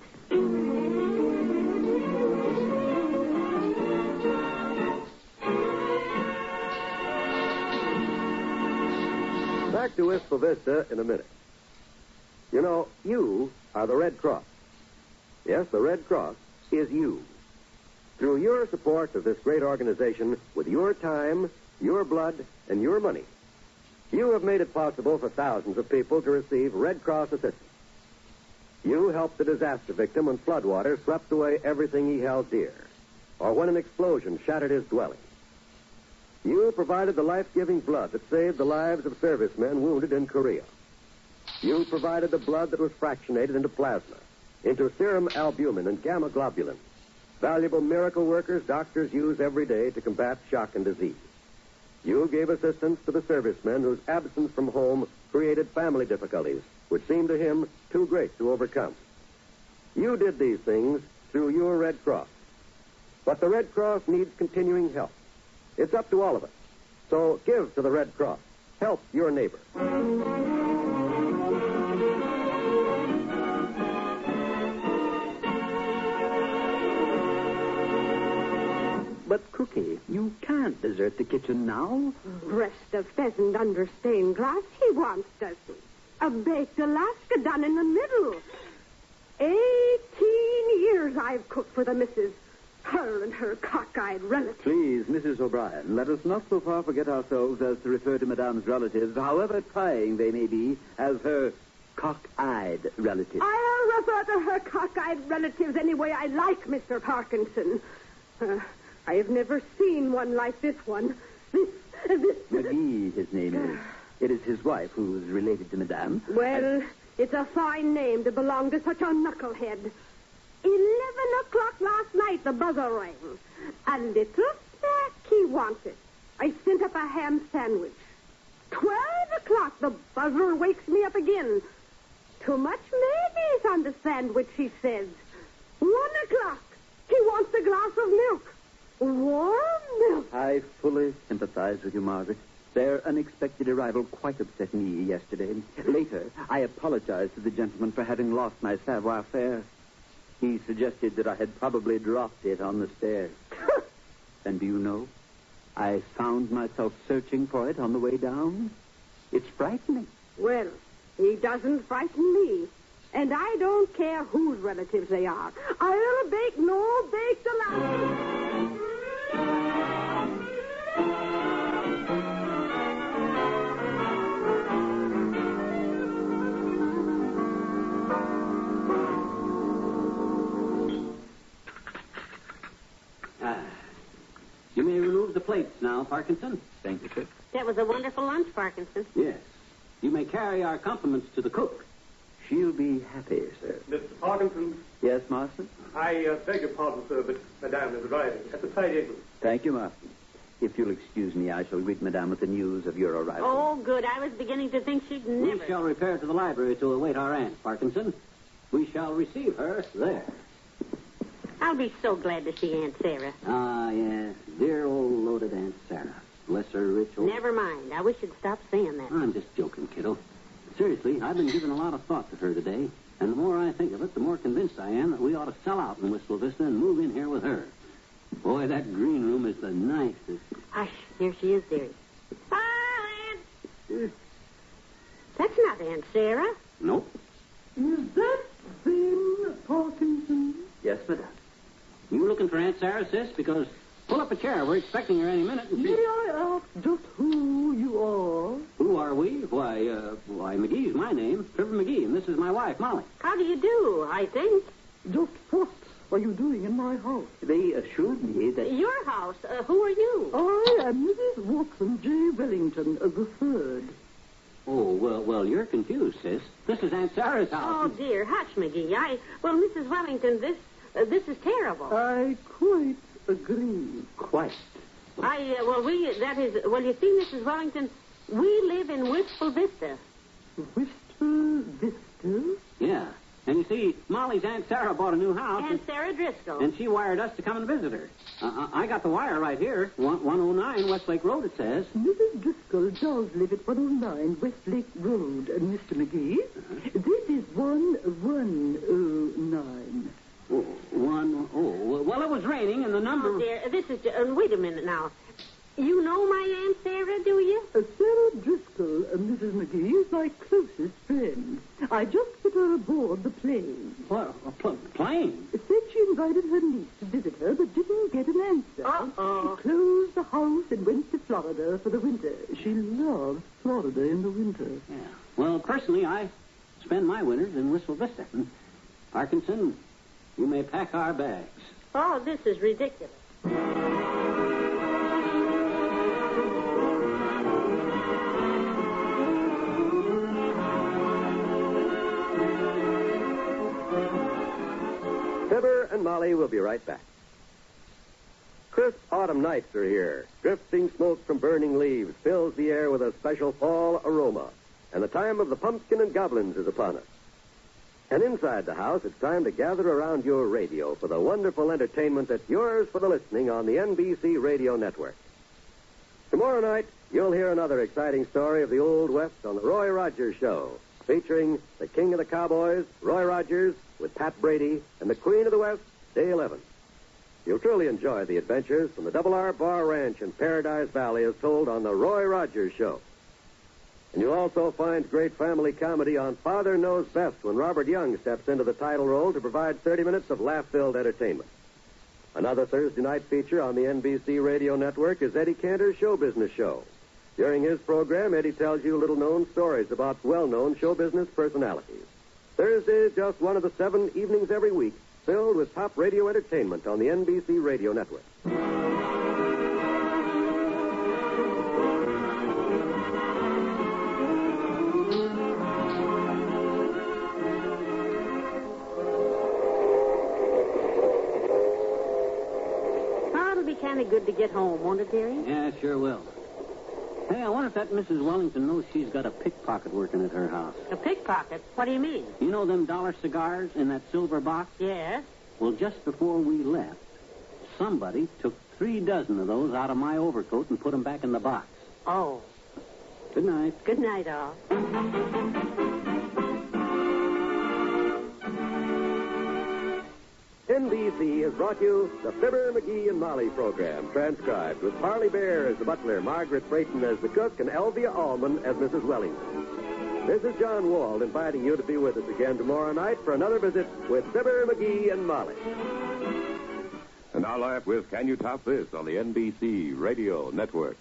S13: Back to Wistful Vista in a minute. You know, you are the Red Cross. Yes, the Red Cross is you. through your support of this great organization with your time, your blood, and your money. You have made it possible for thousands of people to receive Red Cross assistance. You helped the disaster victim when floodwater swept away everything he held dear, or when an explosion shattered his dwelling. You provided the life-giving blood that saved the lives of servicemen wounded in Korea. You provided the blood that was fractionated into plasma, into serum albumin and gamma globulin, valuable miracle workers doctors use every day to combat shock and disease. You gave assistance to the servicemen whose absence from home created family difficulties, which seemed to him too great to overcome. You did these things through your Red Cross. But the Red Cross needs continuing help. It's up to all of us. So give to the Red Cross. Help your neighbor.
S8: But, Cookie, you can't desert the kitchen now.
S14: Breast of pheasant under stained glass he wants, doesn't he? A baked Alaska done in the middle. 18 years I've cooked for the missus. Her and her cockeyed relatives.
S8: Please, Mrs. O'Brien, let us not so far forget ourselves as to refer to Madame's relatives, however trying they may be, as her cock-eyed relatives.
S14: I'll refer to her cockeyed relatives any way I like, Mr. Parkinson. I have never seen one like this one. This...
S8: McGee, his name is. It is his wife who is related to Madame.
S14: Well, it's a fine name to belong to such a knucklehead. 11 o'clock last night, the buzzer rang. A little snack he wanted. I sent up a ham sandwich. 12 o'clock, the buzzer wakes me up again. Too much mayonnaise on the sandwich, he says. 1 o'clock, he wants a glass of milk. Warm milk.
S8: I fully sympathize with you, Margaret. Their unexpected arrival quite upset me yesterday. Later, I apologized to the gentleman for having lost my savoir-faire. He suggested that I had probably dropped it on the stairs. And do you know, I found myself searching for it on the way down. It's frightening.
S14: Well, he doesn't frighten me. And I don't care whose relatives they are. I'll bake no baked Alaska.
S2: You may remove the plates now, Parkinson.
S8: Thank you, sir.
S3: That was a wonderful lunch, Parkinson.
S2: Yes. You may carry our compliments to the cook.
S8: She'll be happy, sir.
S15: Mr. Parkinson?
S8: Yes, Morrison?
S15: I beg your pardon, sir, but Madame is arriving at the side entrance.
S8: Thank you, Morrison. If you'll excuse me, I shall greet Madame with the news of your arrival.
S3: Oh, good. I was beginning to think she'd never...
S2: We shall repair to the library to await our aunt, Parkinson. We shall receive her there.
S3: I'll be so glad to see Aunt Sarah.
S2: Ah, yes. Dear old loaded Aunt Sarah. Bless her rich old...
S3: Never mind. I wish you'd stop saying that.
S2: I'm just joking, kiddo. Seriously, I've been giving a lot of thought to her today, and the more I think of it, the more convinced I am that we ought to sell out in Wistful Vista and move in here with her. Boy, that green room is the nicest.
S3: Hush, here she is, dearie. Hi, Aunt. That's not Aunt Sarah.
S2: Nope.
S14: Is that Ben Parkinson?
S8: Yes, Madame.
S2: You looking for Aunt Sarah, sis? Because pull up a chair. We're expecting her any minute. And
S14: May I ask just who you are?
S2: Who are we? Why, McGee's my name. Fibber Mcgee, and this is my wife, Molly.
S3: How do you do, I think?
S14: Just what are you doing in my house?
S8: They assured me that...
S3: Your house. Who are you?
S14: I am Mrs. Watson J. Wellington, the third.
S2: Oh, well, you're confused, sis. This is Aunt Sarah's house.
S3: Oh, dear. Hush, McGee. Well, Mrs. Wellington, this is terrible.
S14: I quite agree.
S8: Quite.
S3: You see, Mrs. Wellington, we live in Wistful Vista.
S14: Wistful Vista?
S2: Yeah. And you see, Molly's Aunt Sarah bought a new house.
S3: Aunt Sarah Driscoll.
S2: And she wired us to come and visit her. I got the wire right here. 109 Westlake Road, it says.
S14: Mrs. Driscoll does live at 109 Westlake Road, Mr. McGee. This is 1109.
S2: Well, it was raining, and the number...
S3: Oh, dear, this is... wait a minute now. You know my Aunt Sarah, do you?
S16: Sarah Driscoll, Mrs. McGee, is my closest friend. I just put her aboard the plane.
S2: What? A plane?
S16: Said she invited her niece to visit her, but didn't get an answer.
S3: Uh-oh.
S16: She closed the house and went to Florida for the winter. She loves Florida in the winter.
S2: Yeah. Well, personally, I spend my winters in Whistle Vista. Parkinson, you may pack our bags.
S3: Oh, this is ridiculous.
S13: Fibber and Molly will be right back. Crisp autumn nights are here. Drifting smoke from burning leaves fills the air with a special fall aroma. And the time of the pumpkin and goblins is upon us. And inside the house, it's time to gather around your radio for the wonderful entertainment that's yours for the listening on the NBC Radio Network. Tomorrow night, you'll hear another exciting story of the Old West on the Roy Rogers Show, featuring the King of the Cowboys, Roy Rogers, with Pat Brady, and the Queen of the West, Dale Evans. You'll truly enjoy the adventures from the Double R Bar Ranch in Paradise Valley as told on the Roy Rogers Show. And you'll also find great family comedy on Father Knows Best when Robert Young steps into the title role to provide 30 minutes of laugh-filled entertainment. Another Thursday night feature on the NBC Radio Network is Eddie Cantor's Show Business Show. During his program, Eddie tells you little-known stories about well-known show business personalities. Thursday is just one of the 7 evenings every week filled with top radio entertainment on the NBC Radio Network.
S3: It'll be kind of good to get home, won't it, dearie?
S2: Yeah, sure will. Hey, I wonder if that Mrs. Wellington knows she's got a pickpocket working at her house.
S3: A pickpocket? What do you mean?
S2: You know them dollar cigars in that silver box?
S3: Yes.
S2: Well, just before we left, somebody took 3 dozen of those out of my overcoat and put them back in the box.
S3: Oh.
S2: Good night.
S3: Good night, all.
S13: NBC has brought you the Fibber, Mcgee, and Molly program, transcribed with Parley Bear as the butler, Margaret Brayton as the cook, and Elvia Allman as Mrs. Wellington. This is John Wald inviting you to be with us again tomorrow night for another visit with Fibber, Mcgee, and Molly.
S17: And now live with Can You Top This on the NBC Radio Network.